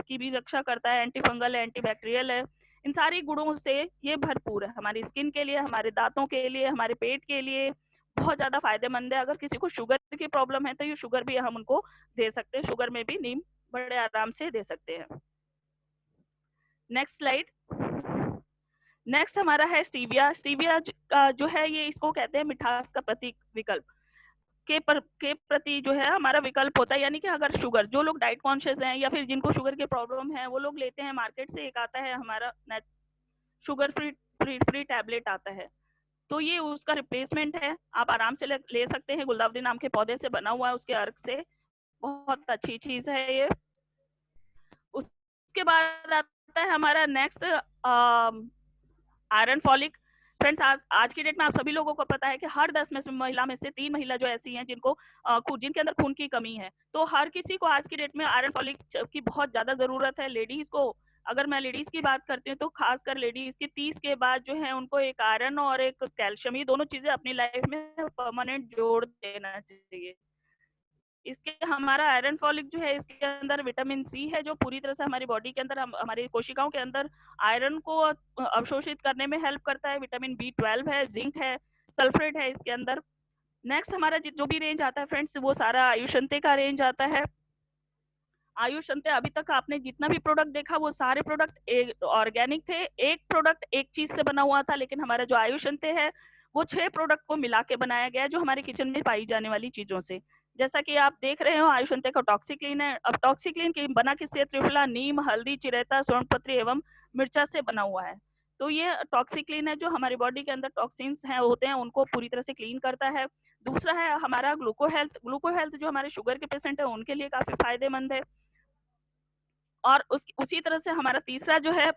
S5: की भी रक्षा करता है, एंटी फंगल है, एंटी बैक्टीरियल है। इन सारी गुणों से ये भरपूर है। हमारी स्किन के लिए, हमारे दांतों के लिए, हमारे पेट के लिए बहुत ज्यादा फायदेमंद है। अगर किसी को शुगर की प्रॉब्लम है तो ये शुगर भी हम उनको दे सकते हैं, शुगर में भी नीम बड़े आराम से दे सकते हैं। Next slide. नेक्स्ट हमारा है स्टीविया। स्टीविया जो है ये, इसको कहते हैं मिठास का प्रतीक। विकल्प के प्रति जो है हमारा विकल्प होता है, यानी कि अगर शुगर, जो लोग डाइट कॉन्शियस हैं या फिर जिनको शुगर की प्रॉब्लम है, वो लोग लेते हैं मार्केट से, एक आता है हमारा शुगर फ्री टैबलेट आता है, तो ये उसका रिप्लेसमेंट है। आप आराम से ले सकते हैं। गुलदाउदी नाम के पौधे से बना हुआ है, उसके अर्क से, बहुत अच्छी चीज है ये। उसके बाद आता है हमारा नेक्स्ट आयरन फॉलिक। फ्रेंड्स, आज की डेट में आप सभी लोगों को पता है कि हर 10 में से महिला में से 3 महिला जो ऐसी हैं जिनके अंदर खून की कमी है, तो हर किसी को आज की डेट में आयरन फॉलिक की बहुत ज्यादा जरूरत है। लेडीज को, अगर मैं लेडीज की बात करती हूँ तो खासकर लेडीज की 30 के बाद जो है उनको एक आयरन और एक कैल्शियम, ये दोनों चीजें अपनी लाइफ में परमानेंट जोड़ देना चाहिए। इसके हमारा आयरन फॉलिक जो है, इसके अंदर विटामिन सी है, जो पूरी तरह से हमारी बॉडी के अंदर, हमारी कोशिकाओं के अंदर आयरन को अवशोषित करने में हेल्प करता है। विटामिन B12 है, जिंक है, सल्फेट है इसके अंदर। नेक्स्ट हमारा जो भी रेंज आता है फ्रेंड्स, वो सारा आयुषंते का रेंज आता है। आयुषंते, अभी तक आपने जितना भी प्रोडक्ट देखा वो सारे प्रोडक्ट ऑर्गेनिक थे, एक प्रोडक्ट एक चीज से बना हुआ था, लेकिन हमारा जो आयुषंते है वो 6 प्रोडक्ट को मिला के बनाया गया है, जो हमारे किचन में पाई जाने वाली चीजों से। जैसा कि आप देख रहे हो, आयुषंते का टॉक्सिक्लीन है। अब टॉक्सिक्लीन की बना किससे? त्रिफला, नीम, हल्दी, चिरेता, स्वर्णपत्री एवं मिर्चा से बना हुआ है। तो ये टॉक्सिक्लीन है, जो हमारी बॉडी के अंदर टॉक्सिन्स हैं होते हैं उनको पूरी तरह से क्लीन करता है। दूसरा है हमारा ग्लूको हेल्थ। ग्लूको हेल्थ जो हमारे शुगर के पेशेंट है उनके लिए काफी फायदेमंद है। और उसी तरह से हमारा तीसरा जो है,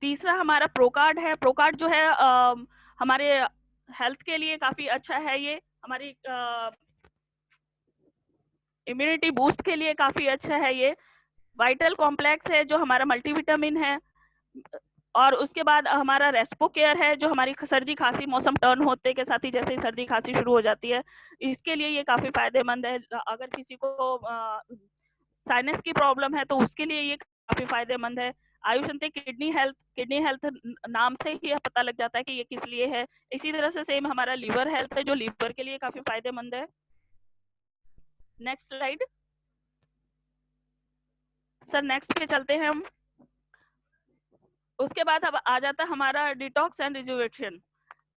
S5: तीसरा हमारा प्रोकार्ड है। प्रोकार्ड जो है हमारे हेल्थ के लिए काफी अच्छा है। ये हमारी इम्यूनिटी बूस्ट के लिए काफी अच्छा है। ये वाइटल कॉम्प्लेक्स है, जो हमारा मल्टीविटामिन है। और उसके बाद हमारा रेस्पो केयर है, जो हमारी सर्दी खांसी, मौसम टर्न होते के साथ ही जैसे ही सर्दी खांसी शुरू हो जाती है, इसके लिए ये काफी फायदेमंद है। अगर किसी को साइनस की प्रॉब्लम है तो उसके लिए ये काफी फायदेमंद है। आयुषंते किडनी हेल्थ नाम से ही पता लग जाता है कि ये किस लिए है। इसी तरह से सेम हमारा लीवर हेल्थ है, जो लीवर के लिए काफी फायदेमंद है। Next slide. सर नेक्स्ट पे चलते हैं हम। उसके बाद अब आ जाता है हमारा डिटॉक्स एंड रिजुवेशन।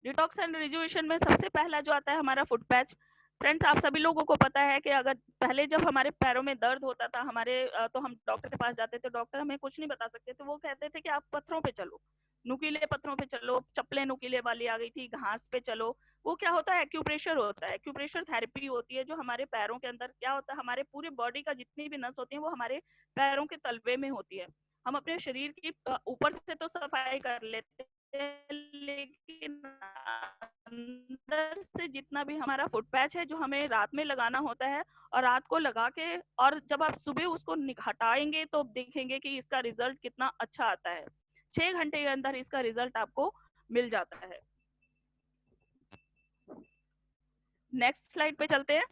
S5: डिटॉक्स एंड रिजुवेशन में सबसे पहला जो आता है हमारा फुट पैच। फ्रेंड्स, आप सभी लोगों को पता है कि अगर पहले जब हमारे पैरों में दर्द होता था तो हम डॉक्टर के पास जाते थे, डॉक्टर हमें कुछ नहीं बता सकते थे, वो कहते थे कि आप पत्थरों पे चलो, नुकीले पत्थरों पे चलो, चप्पलें नुकीले वाली आ गई थी, घास पे चलो। वो क्या होता है, एक्यूप्रेशर होता है, एक्यूप्रेशर थेरेपी होती है, जो हमारे पैरों के अंदर क्या होता है, हमारे पूरे बॉडी का जितनी भी नस होती है वो हमारे पैरों के तलवे में होती है। हम अपने शरीर की ऊपर से तो सफाई कर लेते हैं, लेकिन अंदर से जितना भी हमारा फुट पैच है जो हमें रात में लगाना होता है, और रात को लगा के और जब आप सुबह उसको हटाएंगे तो देखेंगे कि इसका रिजल्ट कितना अच्छा आता है। 6 घंटे के अंदर इसका रिजल्ट आपको मिल जाता है। नेक्स्ट स्लाइड पे चलते हैं।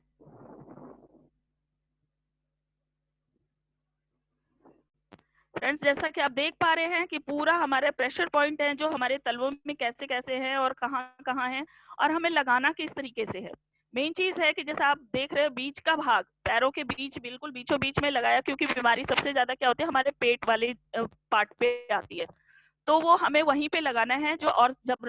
S5: फ्रेंड्स, जैसा कि आप देख पा रहे हैं कि पूरा हमारे प्रेशर पॉइंट है जो हमारे तलवों में कैसे कैसे हैं और कहाँ कहाँ हैं, और हमें लगाना किस तरीके से है। मेन चीज है कि जैसा आप देख रहे हो बीच का भाग, पैरों के बीच बिल्कुल बीचों बीच में लगाया, क्योंकि बीमारी सबसे ज्यादा क्या होती है, हमारे पेट वाले पार्ट पे आती है, तो वो हमें वहीं पे लगाना है। जो और जब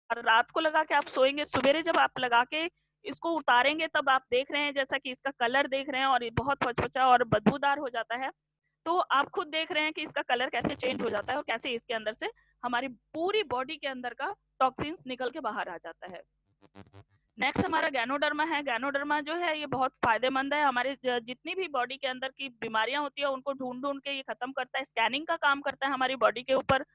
S5: रात को लगा के आप सोएंगे, सवेरे जब आप लगा के इसको उतारेंगे तब आप देख रहे हैं जैसा कि इसका कलर देख रहे हैं और ये बहुत फचफचा और बदबूदार हो जाता है। तो आप खुद देख रहे हैं कि इसका कलर कैसे चेंज हो जाता है और कैसे इसके अंदर से हमारी पूरी बॉडी के अंदर का टॉक्सिन्स निकल के बाहर आ जाता है। नेक्स्ट हमारा गैनोडर्मा है। गैनोडर्मा जो है ये बहुत फायदेमंद है, हमारे जितनी भी बॉडी के अंदर की बीमारियां होती है उनको ढूंढ ढूंढ के ये खत्म करता है। स्कैनिंग का काम करता है हमारी बॉडी के ऊपर।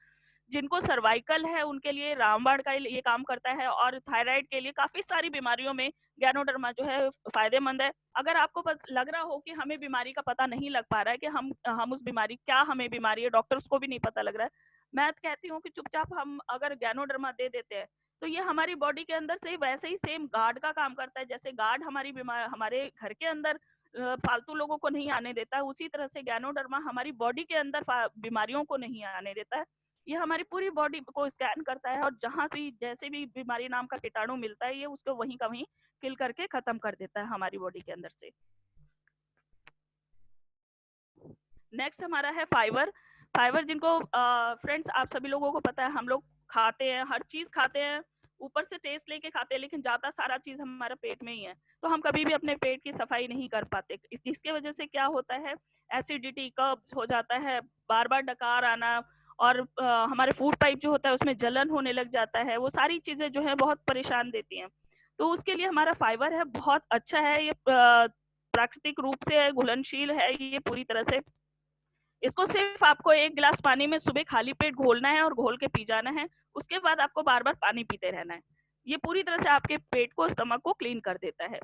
S5: जिनको सर्वाइकल है उनके लिए रामबाण का ये काम करता है, और थायराइड के लिए, काफी सारी बीमारियों में गैनोडर्मा जो है फायदेमंद है। अगर आपको लग रहा हो कि हमें बीमारी का पता नहीं लग पा रहा है कि हम उस बीमारी, क्या हमें बीमारी है, डॉक्टर्स को भी नहीं पता लग रहा है, मैं कहती हूँ कि चुपचाप हम अगर गैनोडर्मा दे देते हैं तो ये हमारी बॉडी के अंदर से वैसे ही सेम गार्ड का काम करता है। जैसे गार्ड हमारे घर के अंदर फालतू लोगों को नहीं आने देता है, उसी तरह से गैनोडर्मा हमारी बॉडी के अंदर बीमारियों को नहीं आने देता है। ये हमारी पूरी बॉडी को स्कैन करता है, और जहां भी जैसे भी बीमारी नाम का कीटाणु मिलता है ये उसको वहीं का वहीं किल करके खत्म कर देता है हमारी बॉडी के अंदर से। नेक्स्ट हमारा है फाइबर। फाइबर जिनको फ्रेंड्स आप सभी लोगों को पता है, हम लोग खाते हैं, हर चीज खाते हैं, ऊपर से टेस्ट लेके खाते हैं, लेकिन जाता सारा चीज हमारा पेट में ही है। तो हम कभी भी अपने पेट की सफाई नहीं कर पाते, जिसके वजह से क्या होता है, एसिडिटी, कब्ज हो जाता है, बार बार डकार आना, और हमारे फूड पाइप जो होता है उसमें जलन होने लग जाता है। वो सारी चीजें जो है बहुत परेशान देती हैं। तो उसके लिए हमारा फाइबर है बहुत अच्छा है, ये प्राकृतिक रूप से घुलनशील है ये पूरी तरह से। इसको सिर्फ आपको 1 गिलास पानी में सुबह खाली पेट घोलना है और घोल के पी जाना है। उसके बाद आपको बार बार पानी पीते रहना है। ये पूरी तरह से आपके पेट को, स्टमक को क्लीन कर देता है।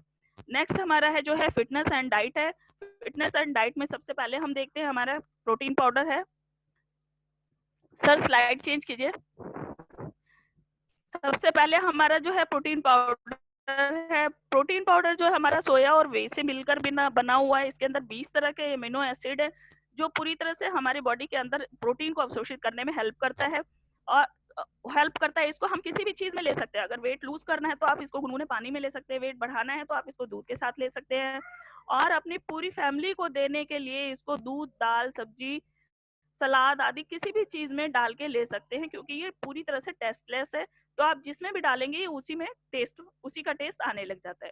S5: नेक्स्ट हमारा है जो है फिटनेस एंड डाइट है। फिटनेस एंड डाइट में सबसे पहले हम देखते हैं हमारा प्रोटीन पाउडर है। सर स्लाइड चेंज कीजिए। सबसे पहले हमारा जो है प्रोटीन पाउडर है। प्रोटीन पाउडर जो है हमारा सोया और वे से मिलकर बना हुआ है। इसके अंदर 20 तरह के एमिनो एसिड है जो पूरी तरह से हमारी बॉडी के अंदर प्रोटीन को अवशोषित करने में हेल्प करता है, और हेल्प करता है। इसको हम किसी भी चीज में ले सकते हैं। अगर वेट लूज करना है तो आप इसको गुनगुने पानी में ले सकते हैं, वेट बढ़ाना है तो आप इसको दूध के साथ ले सकते हैं, और अपनी पूरी फैमिली को देने के लिए इसको दूध, दाल, सब्जी, सलाद आदि किसी भी चीज में डाल के ले सकते हैं, क्योंकि ये पूरी तरह से टेस्टलेस है। तो आप जिसमें भी डालेंगे उसी का टेस्ट आने लग जाता है।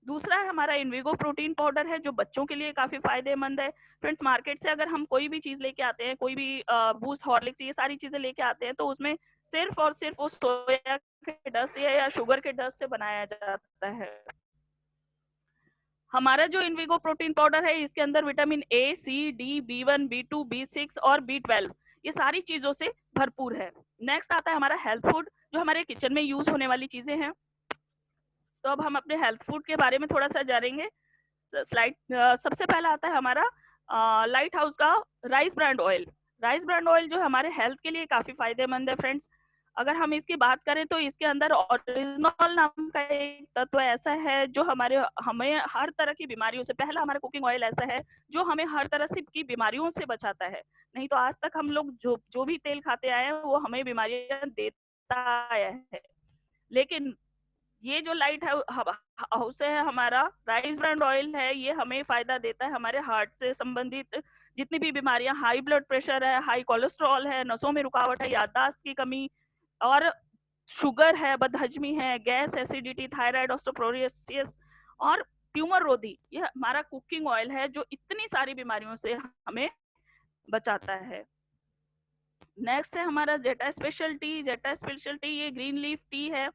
S5: दूसरा है हमारा इनविगो प्रोटीन पाउडर है, जो बच्चों के लिए काफी फायदेमंद है। फ्रेंड्स, मार्केट से अगर हम कोई भी चीज लेके आते हैं, कोई भी बूस्ट, हॉर्लिक्स, ये सारी चीजें लेके आते हैं, तो उसमें सिर्फ और सिर्फ उस सोया के डस्ट या शुगर के डस्ट से बनाया जाता है। हमारा जो इनविगो प्रोटीन पाउडर है इसके अंदर vitamin A, C, D, B1, B2, B6 और B12 ये सारी चीजों से भरपूर है। नेक्स्ट आता है हमारा हेल्थ फूड, जो हमारे किचन में यूज होने वाली चीजें हैं। तो अब हम अपने हेल्थ फूड के बारे में थोड़ा सा जानेंगे। स्लाइड सबसे पहला आता है हमारा लाइट हाउस का rice brand oil. Rice brand oil जो हमारे हेल्थ के लिए काफी फायदेमंद है। फ्रेंड्स, अगर हम इसकी बात करें तो इसके अंदर ऑरिजिनल नाम का एक तत्व ऐसा है जो हमें हर तरह की बीमारियों से, पहला हमारा कुकिंग ऑयल ऐसा है जो हमें हर तरह से की बीमारियों से बचाता है। नहीं तो आज तक हम लोग जो भी तेल खाते आए हैं वो हमें बीमारियां देता आया है, लेकिन ये जो लाइट हाउस है हमारा, राइस ब्रांड ऑयल है, ये हमें फायदा देता है हमारे हार्ट से संबंधित जितनी भी बीमारियां, हाई ब्लड प्रेशर है, हाई कोलेस्ट्रॉल है, नसों में रुकावट है, याददाश्त की कमी और शुगर है, बदहजमी है, गैस, एसिडिटी, थायराइड, ऑस्टियोपोरोसिस और ट्यूमर रोधी, ये हमारा कुकिंग ऑयल है जो इतनी सारी बीमारियों से हमें बचाता है। नेक्स्ट है हमारा जेटा स्पेशल टी। जेटा स्पेशल टी ये ग्रीन लीफ टी है,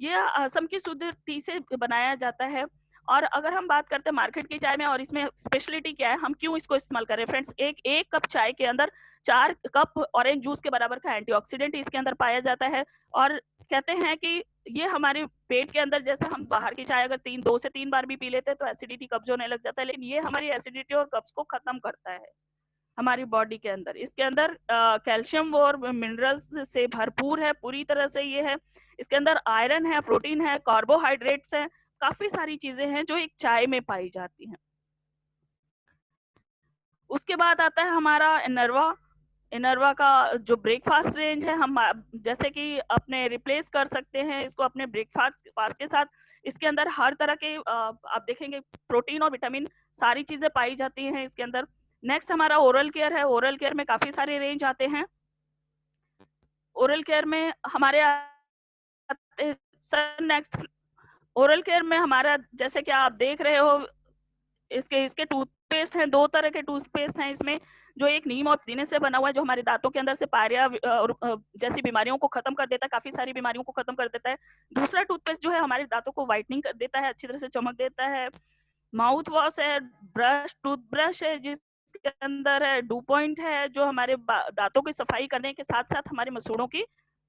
S5: ये असम की शुद्ध टी से बनाया जाता है। और अगर हम बात करते हैं मार्केट की चाय में और इसमें स्पेशलिटी क्या है, हम क्यों इसको इस्तेमाल करें फ्रेंड्स, एक कप चाय के अंदर 4 कप ऑरेंज जूस के बराबर का एंटीऑक्सीडेंट इसके अंदर पाया जाता है। और कहते हैं कि ये हमारे पेट के अंदर, जैसे हम बाहर की चाय अगर 2 से 3 बार भी पी लेते हैं तो एसिडिटी, कब्ज होने लग जाता है, लेकिन ये हमारी एसिडिटी और कब्ज को खत्म करता है हमारी बॉडी के अंदर। इसके अंदर कैल्शियम और मिनरल्स से भरपूर है पूरी तरह से ये है। इसके अंदर आयरन है, प्रोटीन है, कार्बोहाइड्रेट्स हैं, काफी सारी चीजें हैं जो एक चाय में पाई जाती हैं। उसके बाद आता है हमारा इनरवा। इनरवा का जो ब्रेकफास्ट रेंज है, हम जैसे कि अपने रिप्लेस कर सकते हैं इसको अपने ब्रेकफास्ट के साथ। इसके अंदर हर तरह के आप देखेंगे प्रोटीन और विटामिन सारी चीजें पाई जाती हैं इसके अंदर। नेक्स्ट हमारा ओरल केयर है। ओरल केयर में काफी सारे रेंज आते हैं। ओरल केयर में हमारे नेक्स्ट ओरल केयर में हमारा, जैसे कि आप देख रहे हो, इसके टूथपेस्ट हैं, 2 तरह के टूथपेस्ट हैं इसमें, जो एक नीम और पुदीने से बना हुआ है, जो हमारे दांतों के अंदर से पायरिया जैसी बीमारियों को खत्म कर देता है, काफी सारी बीमारियों को खत्म कर देता है। दूसरा टूथपेस्ट जो है हमारे दांतों को व्हाइटनिंग कर देता है, अच्छी तरह से चमक देता है। माउथ वॉश है, टूथब्रश है जिसके अंदर है डू पॉइंट है, जो हमारे दांतों की सफाई करने के साथ साथ हमारे मसूड़ों की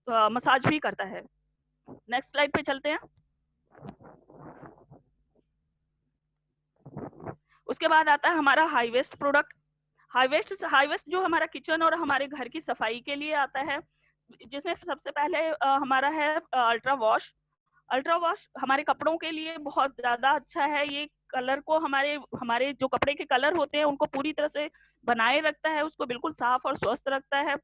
S5: मसाज भी करता है। नेक्स्ट स्लाइड पे चलते हैं। उसके बाद आता है हमारा high waist product. High waist जो हमारा किचन और हमारे घर की सफाई के लिए आता है, जिसमें सबसे पहले हमारा है अल्ट्रा वॉश। अल्ट्रा वॉश हमारे कपड़ों के लिए बहुत ज्यादा अच्छा है। ये कलर को हमारे जो कपड़े के कलर होते हैं उनको पूरी तरह से बनाए रखता है, उसको बिल्कुल साफ और स्वस्थ रखता है।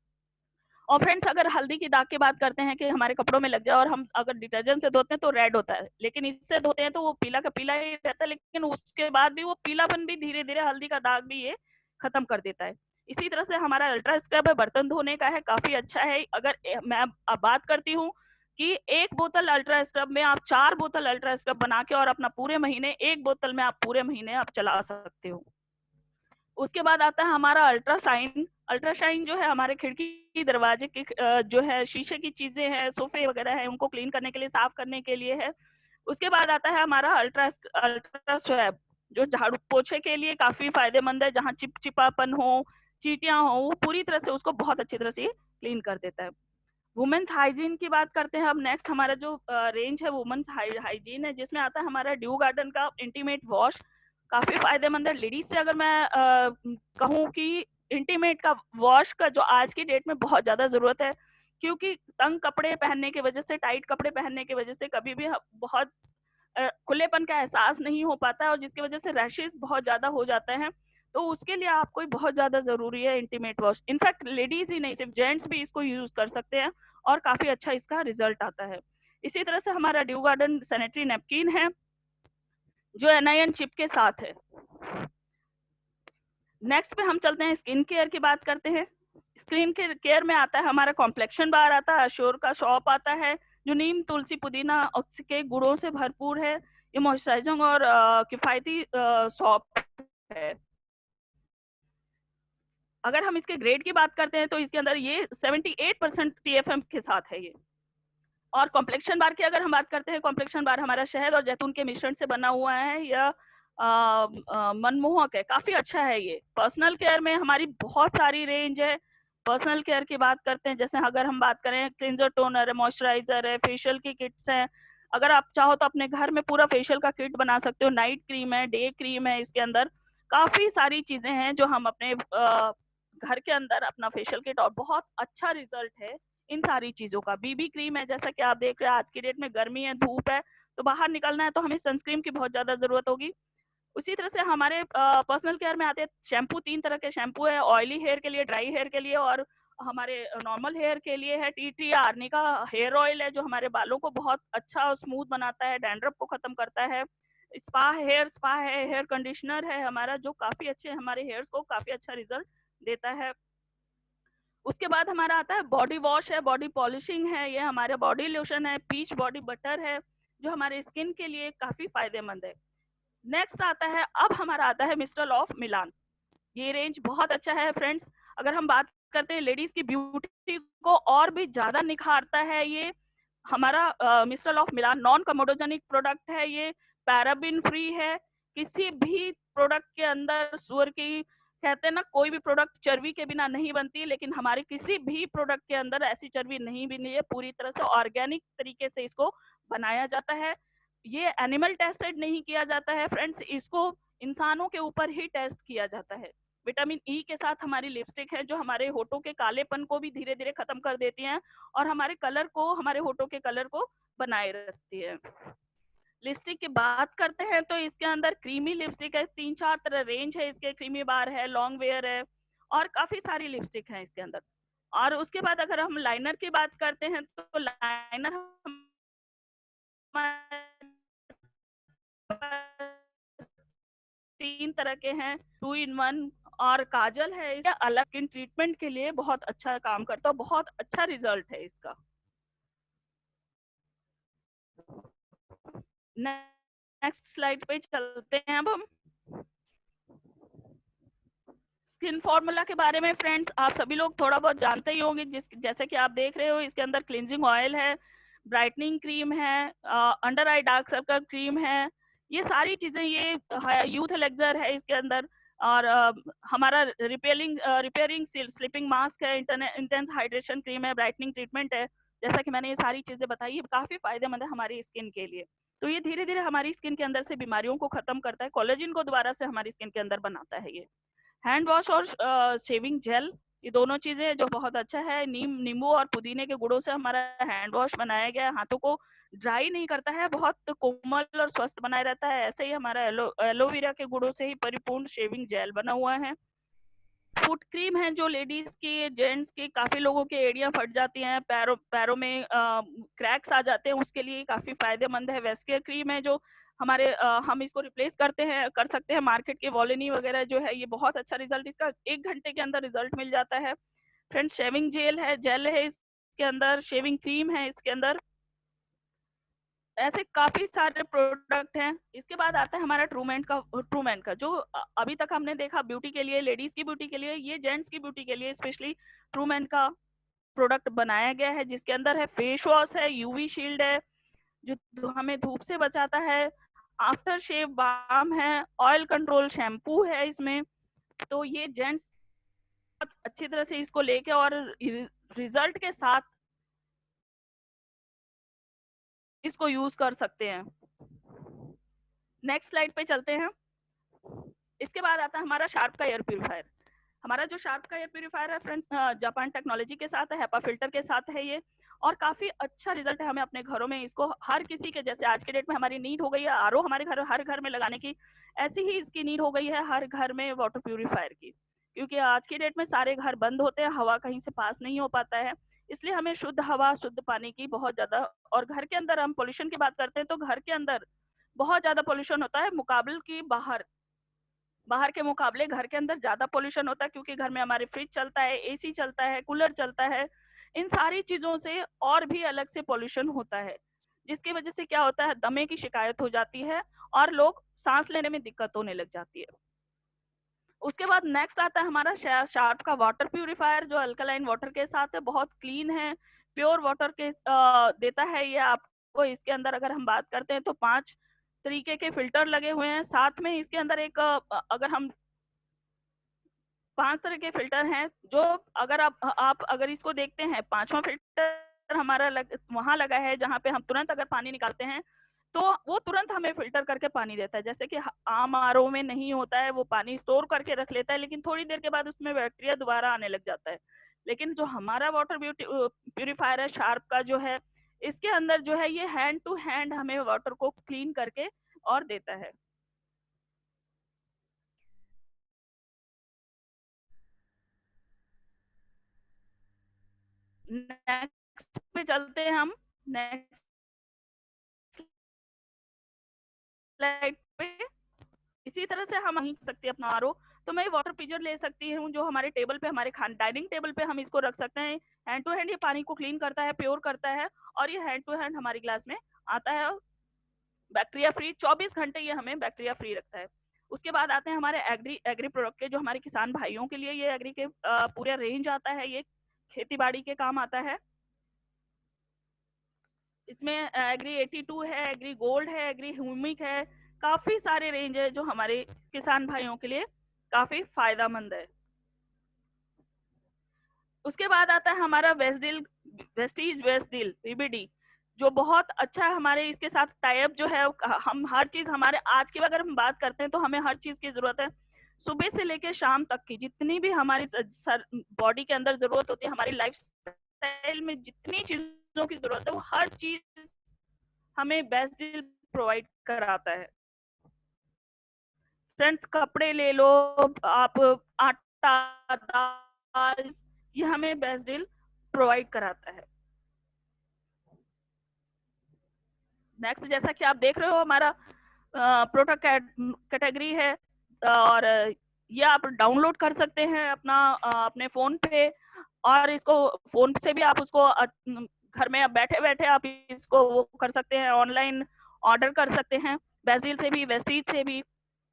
S5: और फ्रेंड्स, अगर हल्दी की दाग की बात करते हैं कि हमारे कपड़ों में लग जाए और हम अगर डिटर्जेंट से धोते हैं तो रेड होता है, लेकिन इससे धोते हैं तो वो पीला का पीला ही रहता है, लेकिन उसके बाद भी वो पीलापन भी धीरे धीरे हल्दी का दाग भी ये खत्म कर देता है। इसी तरह से हमारा अल्ट्रा स्क्रब है, बर्तन धोने का है, काफी अच्छा है। अगर मैं अब बात करती हूँ कि 1 बोतल अल्ट्रा स्क्रब में आप 4 बोतल अल्ट्रा स्क्रब बना के और अपना पूरे महीने 1 बोतल में आप पूरे महीने आप चला सकते हो। उसके बाद आता है हमारा अल्ट्राशाइन। अल्ट्राशाइन जो है हमारे खिड़की दरवाजे की जो है शीशे की चीजें हैं, सोफे वगैरह है, उनको क्लीन करने के लिए, साफ करने के लिए है। उसके बाद आता है हमारा अल्ट्रा स्वैब, जो झाड़ू पोछे के लिए काफी फायदेमंद है। जहाँ चिपचिपापन हो, चींटियां हो, वो पूरी तरह से उसको बहुत अच्छी तरह से क्लीन कर देता है। वुमेन्स हाइजीन की बात करते हैं अब। नेक्स्ट हमारा जो रेंज है वुमेन्स हाइजीन है, जिसमें आता है हमारा ड्यू गार्डन का इंटीमेट वॉश, काफी फायदेमंद है। लेडीज से अगर मैं कहूँ कि इंटीमेट का वॉश का जो आज की डेट में बहुत ज्यादा जरूरत है, क्योंकि तंग कपड़े पहनने की वजह से, टाइट कपड़े पहनने की वजह से कभी भी बहुत खुलेपन का एहसास नहीं हो पाता है और जिसकी वजह से रैशेस बहुत ज्यादा हो जाते हैं। तो उसके लिए आपको बहुत ज्यादा जरूरी है इंटीमेट वॉश। इनफैक्ट लेडीज ही नहीं, सिर्फ जेंट्स भी इसको यूज कर सकते हैं और काफी अच्छा इसका रिजल्ट आता है। इसी तरह से हमारा ड्यू गार्डन सैनिटरी नैपकिन है जो NIN चिप के साथ है। नेक्स्ट पे हम चलते हैं, स्किन केयर की बात करते हैं। स्किन केयर में आता है हमारा कॉम्प्लेक्शन बार आता है, अश्योर का शॉप आता है, जो नीम, तुलसी, पुदीना के गुणों से भरपूर है। ये मॉइस्चराइजिंग और किफायती शॉप है। अगर हम इसके ग्रेड की बात करते हैं तो इसके अंदर ये 78% TFM के साथ है ये। और कॉम्प्लेक्शन बार की अगर हम बात करते हैं, कॉम्प्लेक्शन बार हमारा शहद और जैतून के मिश्रण से बना हुआ है, यह मनमोहक है, काफी अच्छा है ये। पर्सनल केयर में हमारी बहुत सारी रेंज है। पर्सनल केयर की बात करते हैं, जैसे अगर हम बात करें, क्लिंजर, टोनर है, मॉइस्चराइजर है, फेशियल की किट्स हैं। अगर आप चाहो तो अपने घर में पूरा फेशियल का किट बना सकते हो। नाइट क्रीम है, डे क्रीम है, इसके अंदर काफी सारी चीजें हैं जो हम अपने घर के अंदर अपना फेशियल किट, और बहुत अच्छा रिजल्ट है इन सारी चीजों का। BB क्रीम है, जैसा कि आप देख रहे हैं आज की डेट में गर्मी है, धूप है, तो बाहर निकलना है तो हमें सनस्क्रीन की बहुत ज्यादा जरूरत होगी। उसी तरह से हमारे पर्सनल केयर में आते हैं शैम्पू। 3 तरह के शैम्पू है, ऑयली हेयर के लिए, ड्राई हेयर के लिए और हमारे नॉर्मल हेयर के लिए है टी ट्री आर्नी का हेयर ऑयल है, जो हमारे बालों को बहुत अच्छा और स्मूथ बनाता है, डैंड्रफ को खत्म करता है। स्पा है, हेयर कंडीशनर है हमारा, जो काफी अच्छे हमारे हेयर्स को काफी अच्छा रिजल्ट देता है। उसके बाद हमारा आता है बॉडी वॉश है, बॉडी पॉलिशिंग है, ये हमारे बॉडी लोशन है, पीच बॉडी बटर है, जो हमारे स्किन के लिए काफी फायदेमंद है। नेक्स्ट आता है, अब हमारा आता है मिस्टर ऑफ मिलान। ये रेंज बहुत अच्छा है फ्रेंड्स। अगर हम बात करते हैं लेडीज की ब्यूटी को और भी ज्यादा निखारता है ये हमारा mister of Milan. Non comedogenic product है, ये पैराबिन फ्री है। किसी भी प्रोडक्ट के अंदर सुअर की, कहते हैं ना, कोई भी प्रोडक्ट चर्बी के बिना नहीं बनती, लेकिन हमारे किसी भी प्रोडक्ट के अंदर ऐसी चर्बी नहीं बनी है। पूरी तरह से ऑर्गेनिक तरीके से इसको बनाया जाता है। ये एनिमल टेस्टेड नहीं किया जाता है फ्रेंड्स, इसको इंसानों के ऊपर ही टेस्ट किया जाता है। विटामिन ई के साथ हमारी लिपस्टिक है, जो हमारे होठों के कालेपन को भी धीरे धीरे खत्म कर देती हैं और हमारे कलर को, हमारे होठों के कलर को बनाए रखती है। लिपस्टिक की बात करते हैं तो इसके अंदर क्रीमी लिपस्टिक है, 3-4 तरह रेंज है इसके, क्रीमी बार है, लॉन्ग वेयर है और काफी सारी लिपस्टिक है इसके अंदर। और उसके बाद अगर हम लाइनर की बात करते हैं तो लाइनर 3 तरह के हैं, 2 in 1। और काजल है, इसे अलग स्किन ट्रीटमेंट के लिए बहुत अच्छा काम करता है, बहुत अच्छा रिजल्ट है इसका। नेक्स्ट स्लाइड पे चलते हैं अब हम। स्किन फॉर्मूला के बारे में फ्रेंड्स आप सभी लोग थोड़ा बहुत जानते ही होंगे, जैसे कि आप देख रहे हो इसके अंदर क्लींजिंग ऑयल है, ब्राइटनिंग क्रीम है, under eye dark circle cream है, ये सारी चीजें, ये यूथ एलेक्सर है इसके अंदर। और हमारा रिपेयरिंग स्लीपिंग मास्क है, इंटेंस हाइड्रेशन क्रीम है, ब्राइटनिंग ट्रीटमेंट है। जैसा कि मैंने ये सारी चीजें बताई, ये काफी फायदेमंद है हमारी स्किन के लिए। तो ये धीरे धीरे हमारी स्किन के अंदर से बीमारियों को खत्म करता है, कोलेजन को दोबारा से हमारी स्किन के अंदर बनाता है। ये हैंड वॉश और शेविंग जेल, ये दोनों चीजें जो बहुत अच्छा है। नींबू और पुदीने के गुणों से हमारा हैंड वॉश बनाया गया है, हाथों को ड्राई नहीं करता है, बहुत कोमल और स्वस्थ बनाए रहता है। ऐसे ही हमारा एलोवेरा के गुणों से ही परिपूर्ण शेविंग जेल बना हुआ है। फुट क्रीम है, जो लेडीज के, जेंट्स के, काफी लोगों के एड़ियां फट जाती हैं, पैरों में क्रैक्स आ जाते हैं, उसके लिए काफी फायदेमंद है। वेस्केयर क्रीम है, जो हमारे हम इसको रिप्लेस कर सकते हैं मार्केट के वॉलिनी वगैरह जो है, ये बहुत अच्छा रिजल्ट, इसका 1 घंटे के अंदर रिजल्ट मिल जाता है। फ्रेंड्स शेविंग जेल है इसके अंदर, शेविंग क्रीम है इसके अंदर, ऐसे काफी सारे प्रोडक्ट हैं। इसके बाद आता है हमारा ट्रूमैन का जो अभी तक हमने देखा ब्यूटी के लिए, लेडीज की ब्यूटी के लिए, ये जेंट्स की ब्यूटी के लिए स्पेशली ट्रूमैन का प्रोडक्ट बनाया गया है, जिसके अंदर है फेस वॉश है, यूवी शील्ड है जो हमें धूप से बचाता है, आफ्टर शेव बाम है, ऑयल कंट्रोल शैम्पू है इसमें। तो ये जेंट्स अच्छी तरह से इसको लेके और रिजल्ट के साथ इसको यूज कर सकते हैं। नेक्स्ट स्लाइड पे चलते हैं। इसके बाद आता है हमारा शार्प का एयर प्यूरिफायर। हमारा जो शार्प का एयर प्यूरिफायर है फ्रेंड्स, जापान टेक्नोलॉजी के साथ है, हेपा फिल्टर के साथ है ये, और काफी अच्छा रिजल्ट है। हमें अपने घरों में इसको, हर किसी के, जैसे आज के डेट में हमारी नीड हो गई है आरओ हमारे हर घर में लगाने की, ऐसी ही इसकी नीड हो गई है हर घर में वाटर प्यूरिफायर की, क्योंकि आज की डेट में सारे घर बंद होते हैं, हवा कहीं से पास नहीं हो पाता है, इसलिए हमें शुद्ध हवा, शुद्ध पानी की बहुत ज्यादा। और घर के अंदर हम पोल्यूशन की बात करते हैं तो घर के अंदर बहुत ज्यादा पोल्यूशन होता है, मुकाबले की बाहर के मुकाबले घर के अंदर ज्यादा पोल्यूशन होता है, क्योंकि घर में हमारे फ्रिज चलता है, एसी चलता है, कूलर चलता है, इन सारी चीजों से और भी अलग से पोल्यूशन होता है, जिसकी वजह से क्या होता है, दमे की शिकायत हो जाती है और लोग सांस लेने में दिक्कत होने लग जाती है। उसके बाद नेक्स्ट आता है हमारा शार्प का वाटर प्यूरिफायर, जो अल्कलाइन वाटर के साथ है, बहुत क्लीन है, प्योर वाटर के देता है ये आपको। इसके अंदर अगर हम बात करते हैं तो 5 तरीके के फिल्टर लगे हुए हैं, साथ में इसके अंदर एक अगर हम 5 तरह के फिल्टर हैं, जो अगर आप अगर इसको देखते हैं, 5वां फिल्टर हमारा वहां लगा है जहां पे हम तुरंत अगर पानी निकालते हैं तो वो तुरंत हमें फिल्टर करके पानी देता है। जैसे कि आम आरओ में नहीं होता है, वो पानी स्टोर करके रख लेता है, लेकिन थोड़ी देर के बाद उसमें बैक्टीरिया दोबारा आने लग जाता है। लेकिन जो हमारा वाटर प्यूरिफायर है शार्प का जो है, इसके अंदर जो है ये हैंड टू हैंड हमें वाटर को क्लीन करके और देता है। नेक्स्ट पे चलते हैं हम, नेक्स्ट स्लाइड पे। इसी तरह से हम नहीं सकते अपना आरओ, तो मैं वाटर पिजर ले सकती हूँ जो हमारे टेबल पे, हमारे डाइनिंग टेबल पे हम इसको रख सकते हैं। हैंड टू हैंड ये पानी को क्लीन करता है, प्योर करता है, और ये हैंड टू हैंड हमारी ग्लास में आता है, बैक्टीरिया फ्री, 24 घंटे ये हमें बैक्टीरिया फ्री रखता है। उसके बाद आते हैं हमारे एग्री प्रोडक्ट के, जो हमारे किसान भाइयों के लिए ये एग्री के पूरा रेंज आता है, ये खेती बाड़ी के काम आता है। इसमें एग्री 82 है, एग्री गोल्ड है, एग्री ह्यूमिक है, काफी सारे रेंज है जो हमारे किसान भाइयों के लिए काफी फायदेमंद है। उसके बाद आता है हमारा वेस्टीज वीबीडी, जो बहुत अच्छा है। हमारे इसके साथ टाइप जो है, हम हर चीज हमारे आज की अगर हम बात करते हैं तो हमें हर चीज की जरूरत है। सुबह से लेकर शाम तक की जितनी भी हमारी बॉडी के अंदर जरूरत होती है, हमारी लाइफ स्टाइल में जितनी चीजों की जरूरत है, वो हर चीज हमें बेस्ट डील प्रोवाइड कराता है। फ्रेंड्स, कपड़े ले लो आप, आटा, दाल, ये हमें बेस्ट डील प्रोवाइड कराता है। नेक्स्ट, जैसा कि आप देख रहे हो, हमारा प्रोडक्ट कैटेगरी है, और ये आप डाउनलोड कर सकते हैं अपने फोन पे, और इसको फोन से भी आप उसको घर में बैठे बैठे आप इसको वो कर सकते हैं, ऑनलाइन ऑर्डर कर सकते हैं, बेस्ट डील से भी, वेस्टीज से भी।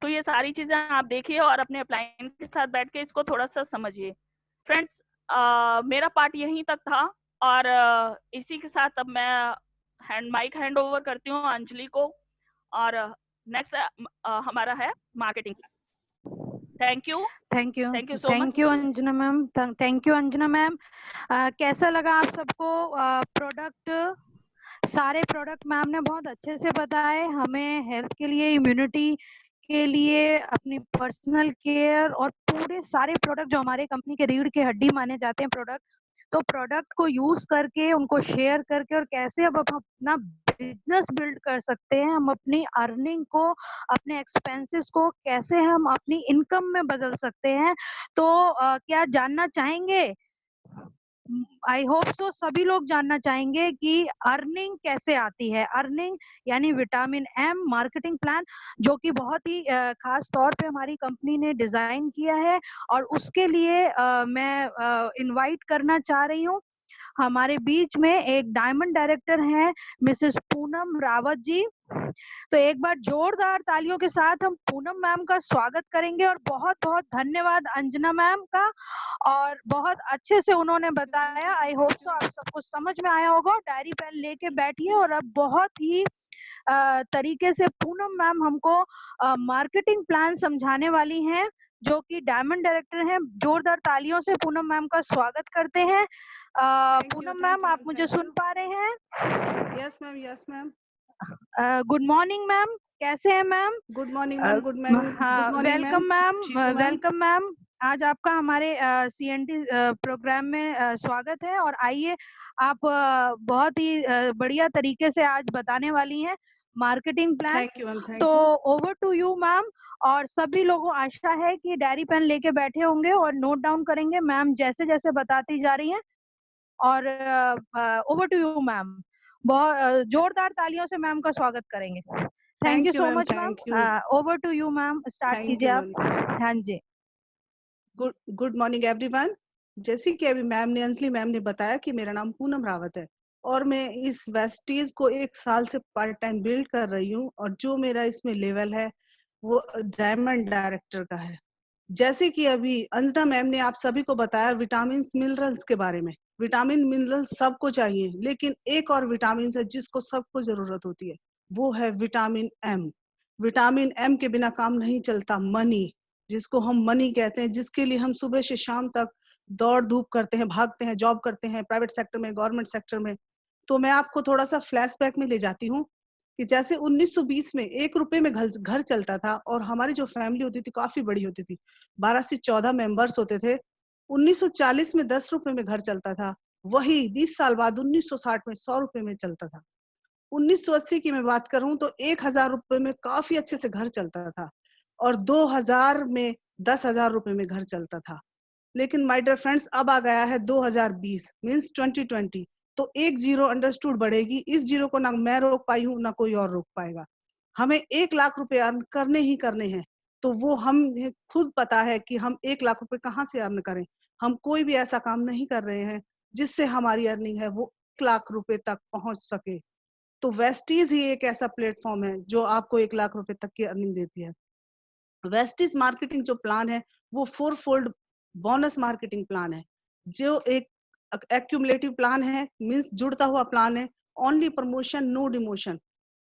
S5: तो ये सारी चीजें आप देखिए और अपने अपलाइन के साथ बैठ के इसको थोड़ा सा समझिए। फ्रेंड्स, मेरा पार्ट यहीं तक था, और इसी के साथ अब मैं माइक हैंड ओवर करती हूँ अंजलि को, और नेक्स्ट हमारा है marketing. Thank you so much.
S3: Anjana ma'am, thank you Anjana ma'am. कैसा लगा आप सबको प्रोडक्ट? सारे प्रोडक्ट मैम ने बहुत अच्छे से बताए हमें, हेल्थ के लिए, इम्यूनिटी के लिए, अपनी पर्सनल केयर, और पूरे सारे प्रोडक्ट जो हमारे कंपनी के रीढ़ की हड्डी माने जाते हैं प्रोडक्ट, तो प्रोडक्ट को यूज करके, उनको शेयर करके, और कैसे अब अपना बिजनेस बिल्ड कर सकते हैं, हम अपनी अर्निंग को, अपने एक्सपेंसेस को कैसे हम अपनी इनकम में बदल सकते हैं। तो क्या जानना चाहेंगे? आई होप सो सभी लोग जानना चाहेंगे कि अर्निंग कैसे आती है। अर्निंग यानी विटामिन एम मार्केटिंग प्लान, जो कि बहुत ही खास तौर पे हमारी कंपनी ने डिजाइन किया है, और उसके लिए मैं इनवाइट करना चाह रही हूँ। हमारे बीच में एक डायमंड डायरेक्टर हैं, मिसेस पूनम रावत जी। तो एक बार जोरदार तालियों के साथ हम पूनम मैम का स्वागत करेंगे, और बहुत बहुत धन्यवाद अंजना मैम का, और बहुत अच्छे से उन्होंने बताया। आई होप सो आप सबको समझ में आया होगा। डायरी पेन लेके बैठिए, और अब बहुत ही तरीके से पूनम मैम हमको मार्केटिंग प्लान समझाने वाली हैं, जो कि डायमंड डायरेक्टर हैं। जोरदार तालियों से पूनम मैम का स्वागत करते हैं। पूनम मैम, आप मुझे सुन पा रहे हैं?
S6: Yes ma'am, yes ma'am.
S3: Good morning ma'am, कैसे हैं ma'am?
S6: Good morning ma'am, good morning.
S3: Welcome ma'am, welcome ma'am. आज आपका हमारे CNT प्रोग्राम में स्वागत है, और आइए, आप बहुत ही बढ़िया तरीके से आज बताने वाली हैं marketing plan.
S6: Thank you ma'am, thank
S3: तो
S6: you.
S3: Over to you ma'am. और सभी लोगों आशा है कि डायरी पेन लेके बैठे होंगे और नोट डाउन करेंगे मैम जैसे जैसे बताती जा रही हैं। और ओवर टू यू मैम। बहुत जोरदार तालियों से मैम का स्वागत करेंगे। Thank you so much ma'am. Over to you ma'am, start कीजिए आप। हाँ जी।
S6: Good morning everyone. जैसे कि अभी मैम ने, अंजलि मैम ने बताया कि मेरा नाम पूनम रावत है, और मैं इस वेस्टीज को 1 साल से पार्ट टाइम बिल्ड कर रही हूँ, और जो मेरा इसमें लेवल है वो डायमंड डायरेक्टर का है। जैसे कि अभी अंजना मैम ने आप सभी को बताया विटामिन मिनरल्स के बारे में। विटामिन मिनरल्स सबको चाहिए, लेकिन एक और विटामिन है जिसको सबको जरूरत होती है, वो है विटामिन एम। विटामिन एम के बिना काम नहीं चलता। मनी, जिसको हम मनी कहते हैं, जिसके लिए हम सुबह से शाम तक दौड़ धूप करते हैं, भागते हैं, जॉब करते हैं, प्राइवेट सेक्टर में, गवर्नमेंट सेक्टर में। तो मैं आपको थोड़ा सा फ्लैशबैक में ले जाती हूँ कि जैसे 1920 में 1 रुपए में घर चलता था, और हमारी जो फैमिली होती थी काफी बड़ी होती थी, 12 से 14 मेंबर्स होते थे। 1940 में 10 रुपए में घर चलता था, वही 20 साल बाद 1960 में 100 रुपए में चलता था। 1980 की मैं बात करूं तो 1000 रुपए में काफी अच्छे से घर चलता था, और 2000 में 10,000 रुपए में घर चलता था। लेकिन माय डियर फ्रेंड्स अब आ गया है 2020 मींस 2020, तो एक जीरो अंडरस्टूड बढ़ेगी। इस जीरो को ना मैं रोक पाई हूँ ना कोई और रोक पाएगा। हमें 1 लाख रुपए अर्न करने ही करने हैं, तो वो हम खुद पता है कि हम 1 लाख रुपए कहाँ से अर्न करें। हम कोई भी ऐसा काम नहीं कर रहे हैं जिससे हमारी अर्निंग है वो 1 लाख रुपए तक पहुंच सके। तो वेस्टीज ही एक ऐसा प्लेटफॉर्म है जो आपको 1 लाख रुपए तक की अर्निंग देती है। वेस्टीज मार्केटिंग जो प्लान है वो 4-फोल्ड बोनस मार्केटिंग प्लान है, जो एक एक्यूमुलेटिव प्लान है, मींस जुड़ता हुआ प्लान है। Only promotion no demotion.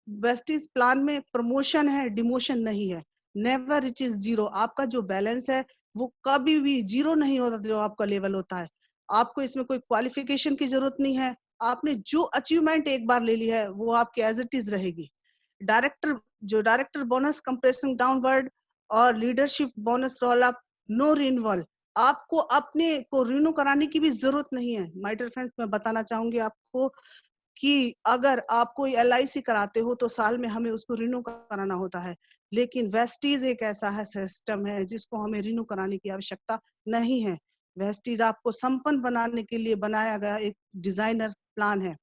S6: Vestige plan में प्रमोशन है, डिमोशन नहीं है। Never it is zero. आपका जो बैलेंस है वो कभी भी जीरो नहीं होता जो आपका लेवल होता है। आपको इसमें कोई क्वालिफिकेशन की जरूरत नहीं है। आपने जो अचीवमेंट एक बार ले ली है वो आपकी एज इट इज रहेगी। डायरेक्टर बोनस कंप्रेसिंग डाउनवर्ड और leadership bonus roll up, no renewal. आपको अपने को रिन्यू कराने की भी जरूरत नहीं है। माय डियर फ्रेंड्स, मैं बताना चाहूंगी आपको कि अगर आप कोई LIC कराते हो तो साल में हमें उसको रिन्यू कराना होता है, लेकिन वेस्टीज एक ऐसा है सिस्टम है जिसको हमें रिन्यू कराने की आवश्यकता नहीं है। वेस्टीज आपको संपन्न बनाने के लिए बनाया गया एक डिजाइनर प्लान है।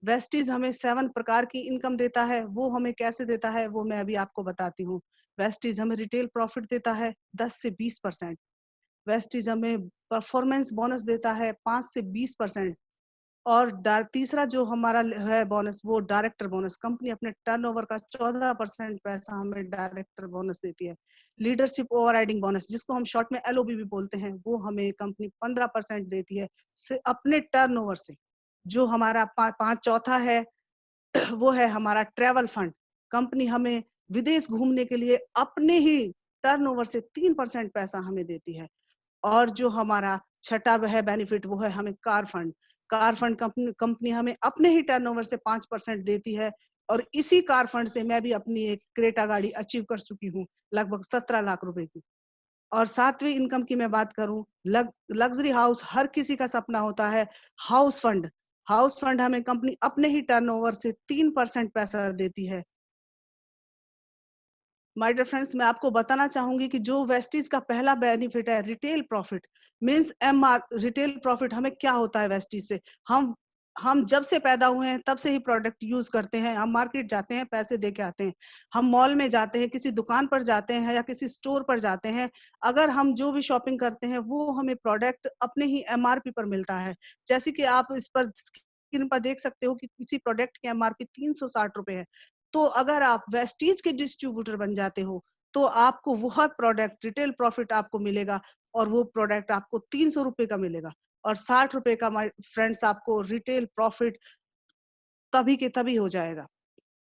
S6: वेस्टीज हमें 7 प्रकार की इनकम देता है। वो हमें कैसे देता है वो मैं अभी आपको बताती हूँ। वेस्टीज हमें रिटेल प्रॉफिट देता है 10 से 20%। वेस्टीज हमें परफॉर्मेंस बोनस देता है 5 से 20%। और तीसरा जो हमारा है बोनस वो डायरेक्टर बोनस। कंपनी अपने टर्नओवर का 14% पैसा हमें डायरेक्टर बोनस देती है। लीडरशिप ओवरराइडिंग बोनस, जिसको हम शॉर्ट में LOB भी बोलते हैं, वो हमें कंपनी 15% देती है अपने टर्नओवर से। जो हमारा चौथा है वो है हमारा ट्रेवल फंड। कंपनी हमें विदेश घूमने के लिए अपने ही टर्नओवर से 3% पैसा हमें देती है। और जो हमारा छठा है बेनिफिट वो है हमें car fund. Car fund company हमें अपने ही टर्नओवर से 5% देती है। और इसी कार फंड से मैं भी अपनी एक क्रेटा गाड़ी अचीव कर चुकी हूँ, लगभग 17 लाख रुपए की। और सातवीं इनकम की मैं बात करूं, लग्जरी हाउस हर किसी का सपना होता है। हाउस फंड, हाउस फंड हमें कंपनी अपने ही टर्नओवर से 3% पैसा देती है। माय डियर फ्रेंड्स, मैं आपको बताना चाहूंगी कि जो वेस्टीज का पहला बेनिफिट है retail profit means MR। Retail profit हमें क्या होता है वेस्टीज से? हम जब से पैदा हुए हैं तब से ही प्रोडक्ट यूज करते हैं। हम मार्केट जाते हैं, पैसे दे के आते हैं। हम मॉल में जाते हैं, किसी दुकान पर जाते हैं या किसी स्टोर पर जाते हैं। अगर हम जो भी शॉपिंग करते हैं वो हमें प्रोडक्ट अपने ही MRP पर मिलता है। जैसे कि आप इस पर स्क्रीन पर देख सकते हो कि किसी प्रोडक्ट की MRP 360 रुपए है। तो अगर आप वेस्टीज के डिस्ट्रीब्यूटर बन जाते हो तो आपको वह प्रोडक्ट रिटेल प्रॉफिट आपको मिलेगा, और वो प्रोडक्ट आपको 300 रुपए का मिलेगा। और 60 रुपए का माय फ्रेंड्स आपको रिटेल प्रॉफिट तभी के तभी हो जाएगा।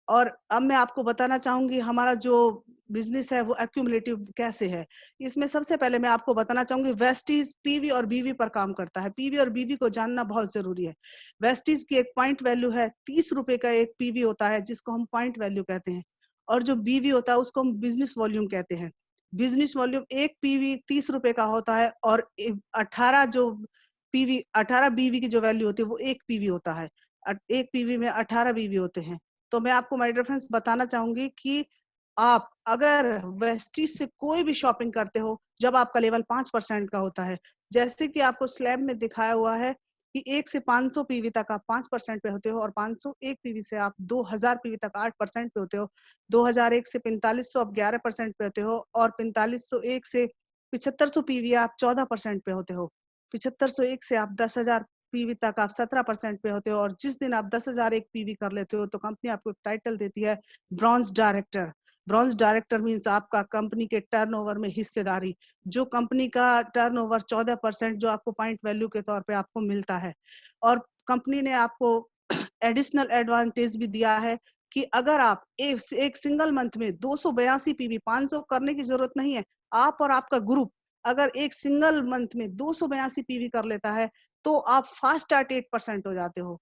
S6: और अब मैं आपको बताना चाहूंगी हमारा जो बिजनेस है वो एक्यूमुलेटिव कैसे है। इसमें सबसे पहले मैं आपको बताना चाहूंगी वेस्टीज PV और BV पर काम करता है। PV और BV को जानना बहुत जरूरी है। वेस्टीज की एक पॉइंट वैल्यू है, 30 रुपए का एक PV होता है जिसको हम पॉइंट वैल्यू कहते हैं। और जो BV होता है उसको हम बिजनेस वॉल्यूम कहते हैं। बिजनेस वॉल्यूम एक PV 30 रुपए का होता है, और 18 BV की जो वैल्यू होती है वो एक PV होता है। एक PV में 18 BV होते हैं। तो मैं आपको माय डियर फ्रेंड्स बताना चाहूंगी कि आप अगर वेस्टीज से कोई भी शॉपिंग करते हो जब आपका लेवल 5% का होता है, जैसे कि आपको स्लैब में दिखाया हुआ है कि 1 से 500 PV तक आप 5% पे होते हो, और 501 PV से आप 2000 PV तक 8% पे होते हो, 2001 से 4500 आप 11% पे होते हो, और 4501 से 7500 PV आप 14% पे होते हो, 7501 से आप 10,000 PV तक आप 17% पे होते हो। और जिस दिन आप 10,001 PV कर लेते हो तो कंपनी आपको एक टाइटल देती है bronze director. Bronze director means आपका कंपनी के टर्नओवर में हिस्सेदारी। जो कंपनी का टर्नओवर 14% जो आपको पॉइंट वैल्यू के तौर पे आपको मिलता है। और कंपनी ने आपको एडिशनल एडवांटेज भी दिया है कि अगर आप एक सिंगल मंथ में 282 PV 500 करने की जरूरत नहीं है। आप और आपका ग्रुप अगर एक सिंगल मंथ में 282 PV कर लेता है तो आप फास्ट स्टार्ट 8% हो जाते हो।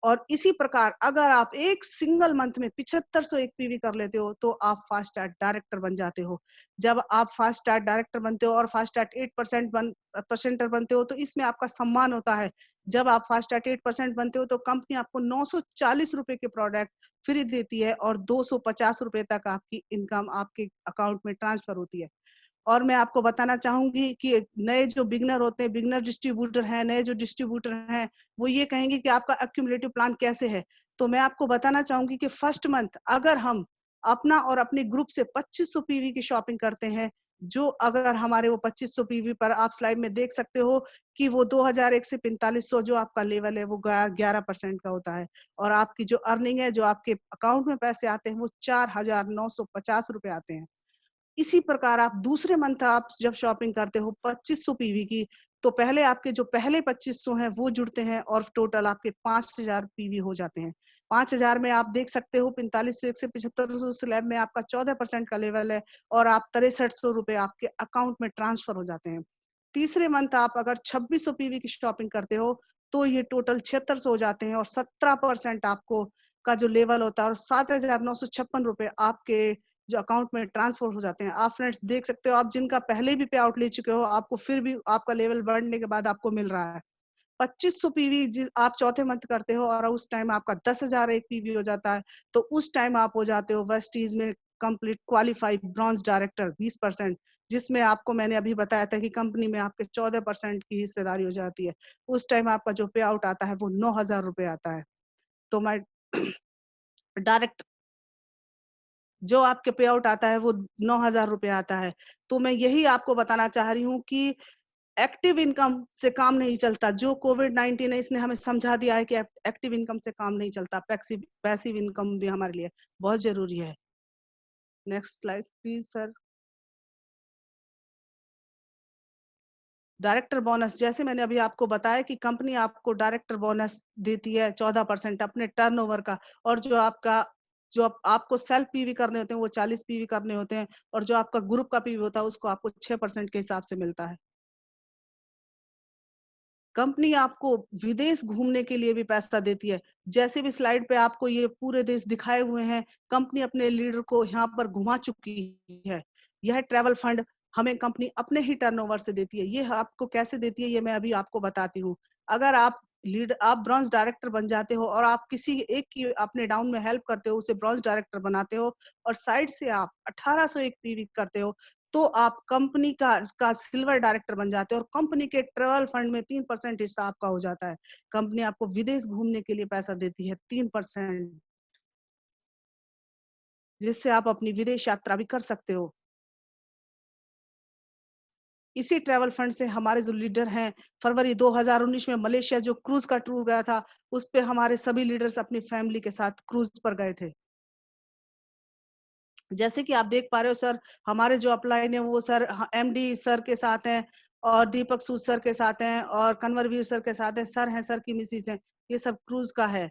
S6: और इसी प्रकार अगर आप एक सिंगल मंथ में 7501 PV कर लेते हो तो आप फास्ट स्टार्ट डायरेक्टर बन जाते हो। जब आप फास्ट स्टार्ट डायरेक्टर बनते हो और फास्ट स्टार्ट 8% बनते हो तो इसमें आपका सम्मान होता है। जब आप फास्ट स्टार्ट 8% बनते हो तो कंपनी आपको 940 रुपए के प्रोडक्ट फ्री देती है, और 250 रुपए तक आपकी इनकम आपके अकाउंट में ट्रांसफर होती है। और मैं आपको बताना चाहूंगी कि नए जो बिगनर होते हैं, बिगनर डिस्ट्रीब्यूटर हैं, नए जो डिस्ट्रीब्यूटर हैं, वो ये कहेंगे कि आपका एक्यूमुलेटिव प्लान कैसे है। तो मैं आपको बताना चाहूंगी कि फर्स्ट मंथ अगर हम अपना और अपने ग्रुप से 2500 पीवी की शॉपिंग करते हैं, जो अगर हमारे वो 2500 पीवी पर आप स्लाइड में देख सकते हो कि वो 2001 से 4500 जो आपका लेवल है वो 11% का होता है, और आपकी जो अर्निंग है, जो आपके अकाउंट में पैसे आते हैं, वो 4950 रुपए आते हैं। इसी प्रकार आप दूसरे मंथ आप जब शॉपिंग करते हो 2500 पीवी की, तो पहले आपके जो पहले 2500 हैं वो जुड़ते हैं और टोटल आपके 5000 पीवी हो जाते हैं। 5000 में आप देख सकते हो 4501 से 7500 स्लैब में आपका 14% का लेवल है, और आप 6300 रुपए आपके अकाउंट में ट्रांसफर हो जाते हैं। तीसरे मंथ आप अगर 2600 पीवी की शॉपिंग करते हो तो ये टोटल 7600 हो जाते हैं, और 17% आपको का जो लेवल होता है, और 7956 रुपए आपके जो अकाउंट में ट्रांसफर हो जाते हैं। आप फ्रेंड्स देख सकते हो, आप जिनका पहले भी पे आउट ले चुके हो, आपको फिर भी आपका लेवल बढ़ने के बाद आपको मिल रहा है 2500 पीवी। आप चौथे मंथ करते हो और उस टाइम आपका 10,000 एक पीवी हो जाता है, तो उस टाइम आप हो जाते हो वेस्टीज में कंप्लीट क्वालिफाइड ब्रॉन्ज डायरेक्टर 20%, जिसमें आपको मैंने अभी बताया था कि कंपनी में आपके 14% की हिस्सेदारी हो जाती है। उस टाइम आपका जो पे आउट आता है वो 9,000 रुपए आता है। तो मैं डायरेक्ट जो आपके पे आउट आता है वो 9,000 रुपए आता है। तो मैं यही आपको बताना चाह रही हूँ कि एक्टिव इनकम से काम नहीं चलता। जो कोविड-19 है इसने हमें समझा दिया है कि एक्टिव इनकम से काम नहीं चलता, पैसिव इनकम भी हमारे लिए बहुत जरूरी है। Next slide please sir. Director bonus, जैसे मैंने अभी आपको बताया कि कंपनी आपको डायरेक्टर बोनस देती है 14% अपने टर्नओवर का, और जो आपको सेल्फ पीवी करने होते हैं वो 40 पीवी करने होते हैं, और जो आपका ग्रुप का पीवी होता है उसको आपको 6% के हिसाब से मिलता है। कंपनी आपको विदेश घूमने के लिए भी पैसा देती है। जैसे भी स्लाइड पे आपको ये पूरे देश दिखाए हुए हैं, कंपनी अपने लीडर को यहाँ पर घुमा चुकी है। यह ट्रैवल फंड हमें कंपनी अपने ही टर्नओवर से देती है। ये आपको कैसे देती है ये मैं अभी आपको बताती हूँ। अगर आप ब्रॉन्ज डायरेक्टर बन जाते हो और आप किसी एक की अपने डाउन में हेल्प करते हो, उसे ब्रॉन्ज डायरेक्टर बनाते हो, और साइड से आप 1801 पीवी करते हो, तो आप कंपनी का सिल्वर डायरेक्टर बन जाते हो, और कंपनी के ट्रैवल फंड में 3% हिस्सा आपका हो जाता है। कंपनी आपको विदेश घूमने के लिए पैसा देती है 3%, जिससे आप अपनी विदेश यात्रा भी कर सकते हो। इसी ट्रैवल फंड से हमारे जो लीडर हैं, फरवरी 2019 में मलेशिया जो क्रूज का टूर गया था, उस पे हमारे सभी लीडर्स अपनी फैमिली के साथ क्रूज पर गए थे। जैसे कि आप देख पा रहे हो सर, हमारे जो अपलाइन है वो सर एमडी सर के साथ हैं, और दीपक सूद सर के साथ हैं, और कन्वरवीर सर के साथ हैं सर की मिसिस हैं। ये सब क्रूज का है।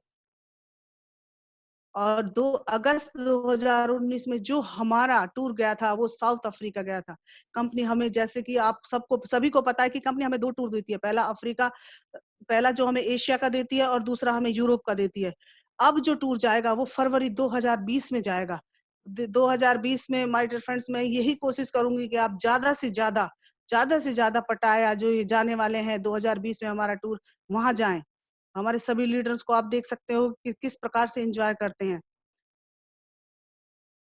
S6: और 2 अगस्त 2019 में जो हमारा टूर गया था वो साउथ अफ्रीका गया था। कंपनी हमें, जैसे कि आप सभी को पता है कि कंपनी हमें 2 टूर देती है। पहला जो हमें एशिया का देती है और दूसरा हमें यूरोप का देती है। अब जो टूर जाएगा वो फरवरी 2020 में जाएगा। 2020 में माय डियर फ्रेंड्स, मैं यही कोशिश करूंगी कि आप ज्यादा से ज्यादा पटाया जो ये जाने वाले हैं 2020 में हमारा टूर, वहां जाएं। हमारे सभी लीडर्स को आप देख सकते हो कि किस प्रकार से एंजॉय करते हैं।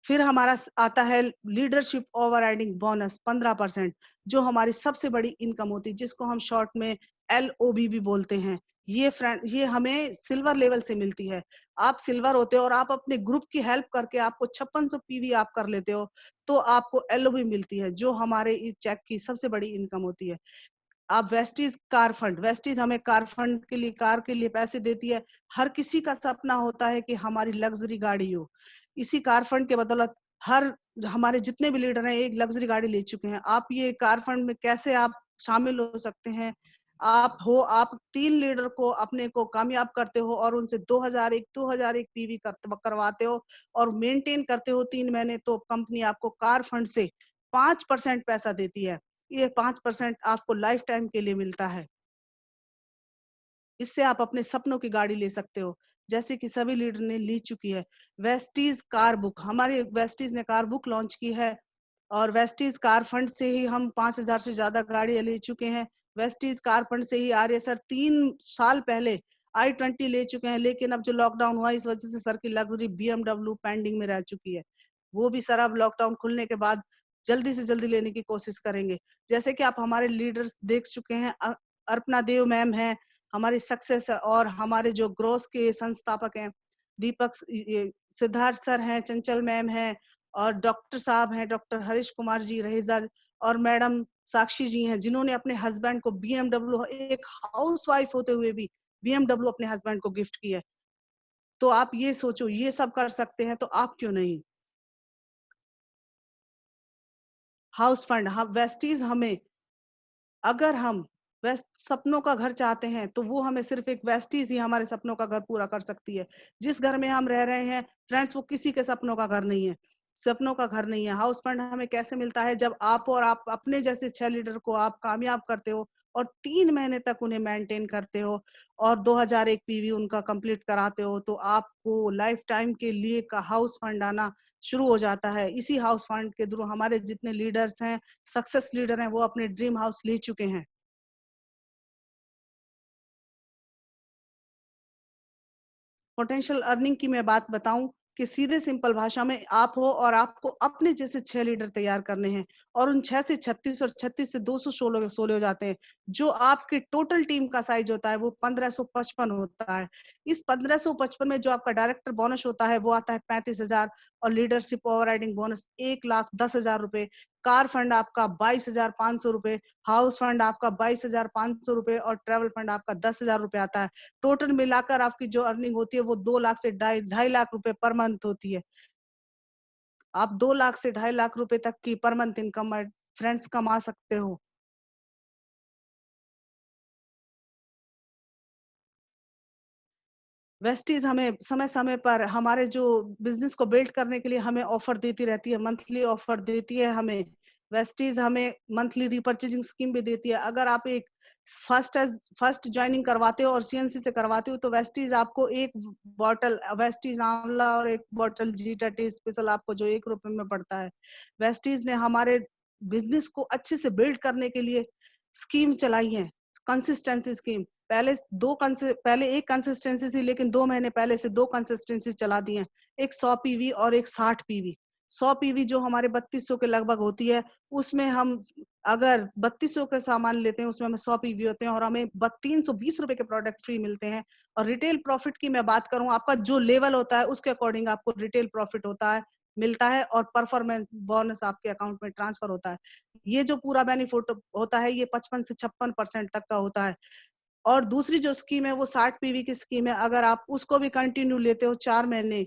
S6: फिर हमारा आता है लीडरशिप ओवरराइडिंग बोनस 15%, जो हमारी सबसे बड़ी इनकम होती है, जिसको हम शॉर्ट में LOB भी बोलते हैं। ये हमें सिल्वर लेवल से मिलती है। आप सिल्वर होते हो और आप अपने ग्रुप की हेल्प करके आपको 5600 पीवी आप कर लेते हो, तो आपको LOB मिलती है, जो हमारे इस चेक की सबसे बड़ी इनकम होती है। आप वेस्टीज हमें कार के लिए पैसे देती है। हर किसी का सपना होता है कि हमारी लग्जरी गाड़ी हो। इसी कार फंड के बदौलत हर हमारे जितने भी लीडर हैं एक लग्जरी गाड़ी ले चुके हैं। आप ये कार फंड में कैसे आप शामिल हो सकते हैं? आप 3 लीडर को अपने को कामयाब करते हो और उनसे 2001 पीवी करवाते हो और मेंटेन करते हो 3 महीने, तो कंपनी आपको कार फंड से 5% पैसा देती है। ये 5% आपको लाइफ टाइम के लिए मिलता है। इससे आप अपने सपनों की गाड़ी ले सकते हो, जैसे कि सभी लीडर ने ली चुकी है। वेस्टीज कार बुक, हमारे वेस्टीज ने कार बुक लॉन्च की है, और वेस्टीज कार फंड से ही हम 5000 से ज्यादा गाड़ियां ले चुके हैं। वेस्टीज कार फंड से ही आर्य सर 3 साल पहले i20 ले चुके हैं, लेकिन अब जो लॉकडाउन हुआ इस वजह से सर की लग्जरी BMW पेंडिंग में रह चुकी है। वो भी सर अब लॉकडाउन खुलने के बाद जल्दी से जल्दी लेने की कोशिश करेंगे। जैसे कि आप हमारे लीडर्स देख चुके हैं, अर्पणा देव मैम हैं हमारी सक्सेस, और हमारे जो ग्रोस के संस्थापक हैं दीपक सिद्धार्थ सर हैं, चंचल मैम हैं, और डॉक्टर साहब हैं, डॉक्टर हरीश कुमार जी रहेजा, और मैडम साक्षी जी हैं, जिन्होंने अपने हस्बैंड को BMW, एक हाउसवाइफ होते हुए भी BMW अपने हस्बैंड को गिफ्ट किया है। तो आप ये सोचो, ये सब कर सकते हैं तो आप क्यों नहीं। हाउस फंड, वेस्टीज हमें, अगर हम वेस्ट सपनों का घर चाहते हैं तो वो हमें सिर्फ एक वेस्टीज ही हमारे सपनों का घर पूरा कर सकती है। जिस घर में हम रह रहे हैं फ्रेंड्स, वो किसी के सपनों का घर नहीं है, सपनों का घर नहीं है। हाउस फंड हमें कैसे मिलता है? जब आप और आप अपने जैसे 6 लीडर को आप कामयाब करते हो और 3 महीने तक उन्हें मेंटेन करते हो और 2001 पीवी उनका कंप्लीट कराते हो, तो आपको लाइफ टाइम के लिए का हाउस फंड आना शुरू हो जाता है। इसी हाउस फंड के थ्रू हमारे जितने लीडर्स हैं, सक्सेस लीडर हैं, वो अपने ड्रीम हाउस ले चुके हैं। पोटेंशियल अर्निंग की मैं बात बताऊं कि सीधे सिंपल भाषा में आप हो और आपको अपने जैसे 6 लीडर तैयार करने हैं, और उन 6 से 36 और 36 से 216 हो जाते हैं। जो आपके टोटल टीम का साइज होता है वो 1555 होता है। इस 1555 में जो आपका डायरेक्टर बोनस होता है वो आता है 35,000, और लीडरशिप ओवर राइडिंग बोनस 1,10,000 रुपए, कार फंड आपका 22,500 रुपए, हाउस फंड आपका 22,500 रुपए, और ट्रेवल फंड आपका 10,000 रुपए आता है। टोटल मिलाकर आपकी जो अर्निंग होती है वो 2 लाख से 2.5 लाख रुपए पर मंथ होती है। आप 2 लाख से 2.5 लाख रुपए तक की पर मंथ इनकम फ्रेंड्स कमा सकते हो। वेस्टीज हमें समय समय पर हमारे जो बिजनेस को बिल्ड करने के लिए हमें ऑफर देती रहती है, मंथली ऑफर देती है हमें। वेस्टीज हमें मंथली रिपर्चेजिंग स्कीम भी देती है। अगर आप एक फर्स्ट ज्वाइनिंग करवाते हो और सीएनसी से करवाते हो तो वेस्टीज आपको एक बॉटल वेस्टीज आंवला और एक बॉटल जीटा टी स्पेशल आपको जो 1 रुपए में पड़ता है। वेस्टीज ने हमारे बिजनेस को अच्छे से बिल्ड करने के लिए स्कीम चलाई है, कंसिस्टेंसी स्कीम। पहले एक कंसिस्टेंसी थी, लेकिन 2 महीने पहले से 2 कंसिस्टेंसी चला दी हैं, एक 100 पीवी और एक 60 पीवी। 100 पीवी जो हमारे 3200 के लगभग होती है, उसमें हम अगर 3200 का सामान लेते हैं उसमें हमें 100 पीवी होते हैं और हमें 320 रुपए के प्रोडक्ट फ्री मिलते हैं। और रिटेल प्रॉफिट की मैं बात करूं, आपका जो लेवल होता है उसके अकॉर्डिंग आपको रिटेल प्रॉफिट होता है मिलता है, और परफॉर्मेंस बोनस आपके अकाउंट में ट्रांसफर होता है। ये जो पूरा बेनिफिट होता है ये 55 से 56% तक का होता है। और दूसरी जो स्कीम है वो 60 पीवी की स्कीम है। अगर आप उसको भी कंटिन्यू लेते हो 4 महीने,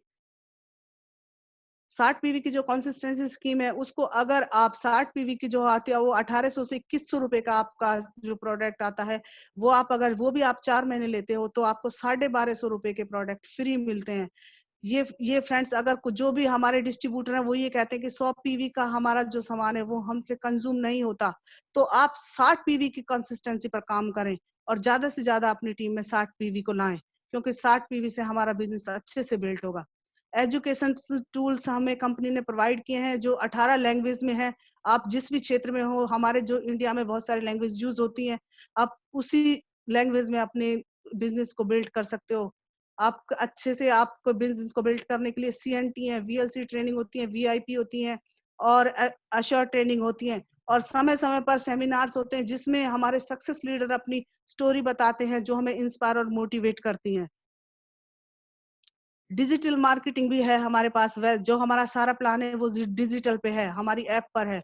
S6: 60 पीवी की जो कंसिस्टेंसी स्कीम है उसको अगर आप 60 पीवी की जो आती है वो 1800 से 2100 रुपए का आपका जो प्रोडक्ट आता है, वो आप अगर वो भी आप 4 महीने लेते हो तो आपको 1250 रुपए के प्रोडक्ट फ्री मिलते हैं। ये फ्रेंड्स, अगर जो भी हमारे डिस्ट्रीब्यूटर हैं वो ये कहते हैं कि 100 पीवी का हमारा जो सामान है वो हमसे कंज्यूम नहीं होता, तो आप 60 पीवी की कंसिस्टेंसी पर काम करें और ज्यादा से ज्यादा अपनी टीम में 60 पीवी को लाएं, क्योंकि 60 पीवी से हमारा बिजनेस अच्छे से बिल्ड होगा। एजुकेशन टूल्स हमें कंपनी ने प्रोवाइड किए हैं जो 18 लैंग्वेज में है। आप जिस भी क्षेत्र में हो, हमारे जो इंडिया में बहुत सारी लैंग्वेज यूज होती हैं, आप उसी लैंग्वेज में अपने बिजनेस को बिल्ड कर सकते हो। आप अच्छे से आपको बिजनेस को बिल्ड करने के लिए सीएनटी है, वीएलसी ट्रेनिंग होती है, वीआईपी होती है और अश्योर ट्रेनिंग होती है, और समय समय पर सेमिनार्स होते हैं जिसमें हमारे सक्सेस लीडर अपनी स्टोरी बताते हैं जो हमें इंस्पायर और मोटिवेट करती हैं। डिजिटल मार्केटिंग भी है हमारे पास, जो हमारा सारा प्लान है वो डिजिटल पे है, हमारी ऐप पर है।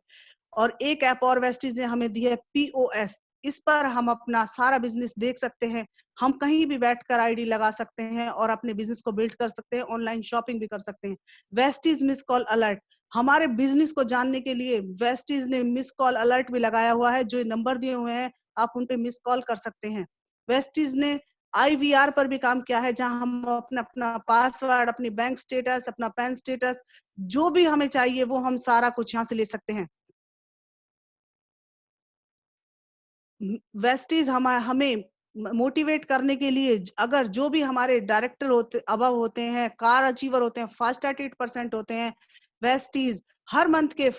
S6: और एक ऐप और वेस्टीज ने हमें दी है POS, इस पर हम अपना सारा बिजनेस देख सकते हैं। हम कहीं भी बैठकर आईडी लगा सकते हैं और अपने बिजनेस को बिल्ड कर सकते हैं, ऑनलाइन शॉपिंग भी कर सकते हैं। वेस्टीज मिस कॉल अलर्ट, हमारे बिजनेस को जानने के लिए वेस्टीज ने मिस कॉल अलर्ट भी लगाया हुआ है, जो नंबर दिए हुए हैं आप उन पे मिस कॉल कर सकते हैं। वेस्टीज ने IVR पर भी काम किया है, जहां हम अपना अपना पासवर्ड, अपनी बैंक स्टेटस, अपना पैन स्टेटस, जो भी हमें चाहिए वो हम सारा कुछ यहाँ से ले सकते हैं। वेस्टीज हमें मोटिवेट करने के लिए, अगर जो भी हमारे डायरेक्टर होते हैं, कार अचीवर होते हैं, फास्ट एट 8% होते हैं, वेस्टीज हर मंथ के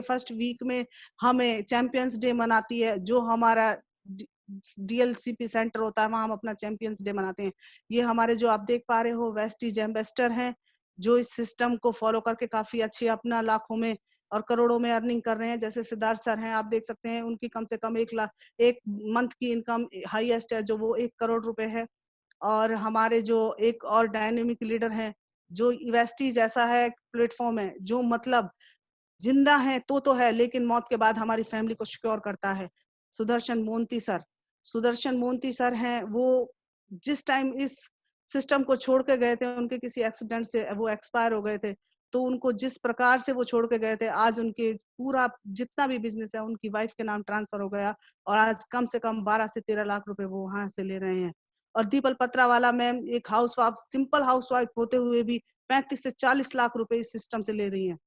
S6: फर्स्ट वीक में हमें चैंपियंस डे मनाती है। जो हमारा DLCP सेंटर होता है वहां हम अपना चैंपियंस डे मनाते हैं। ये हमारे जो आप देख पा रहे हो वेस्टीज एम्बेसडर हैं, जो इस सिस्टम को फॉलो करके काफी अच्छे अपना लाखों में और करोड़ों में अर्निंग कर रहे हैं। जैसे सिद्धार्थ सर हैं, आप देख सकते हैं, उनकी कम से कम 1 लाख एक मंथ की इनकम हाईएस्ट है जो वो 1 करोड़ रुपए है। और हमारे जो एक और डायनेमिक लीडर हैं, जो वेस्टीज ऐसा है प्लेटफॉर्म है जो मतलब जिंदा है तो है, लेकिन मौत के बाद हमारी फैमिली को सिक्योर करता है। सुदर्शन मोंती सर हैं, वो जिस टाइम इस सिस्टम को छोड़ के गए थे, उनके किसी एक्सीडेंट से वो एक्सपायर हो गए थे, तो उनको जिस प्रकार से वो छोड़ के गए थे, आज उनके पूरा जितना भी बिजनेस है उनकी वाइफ के नाम ट्रांसफर हो गया और आज कम से कम 12 से 13 लाख रुपए वो वहां से ले रहे हैं। और दीपल पत्रावाला मैम एक हाउसवाइफ, सिंपल हाउसवाइफ होते हुए भी 35 से 40 लाख रुपए इस सिस्टम से ले रही हैं।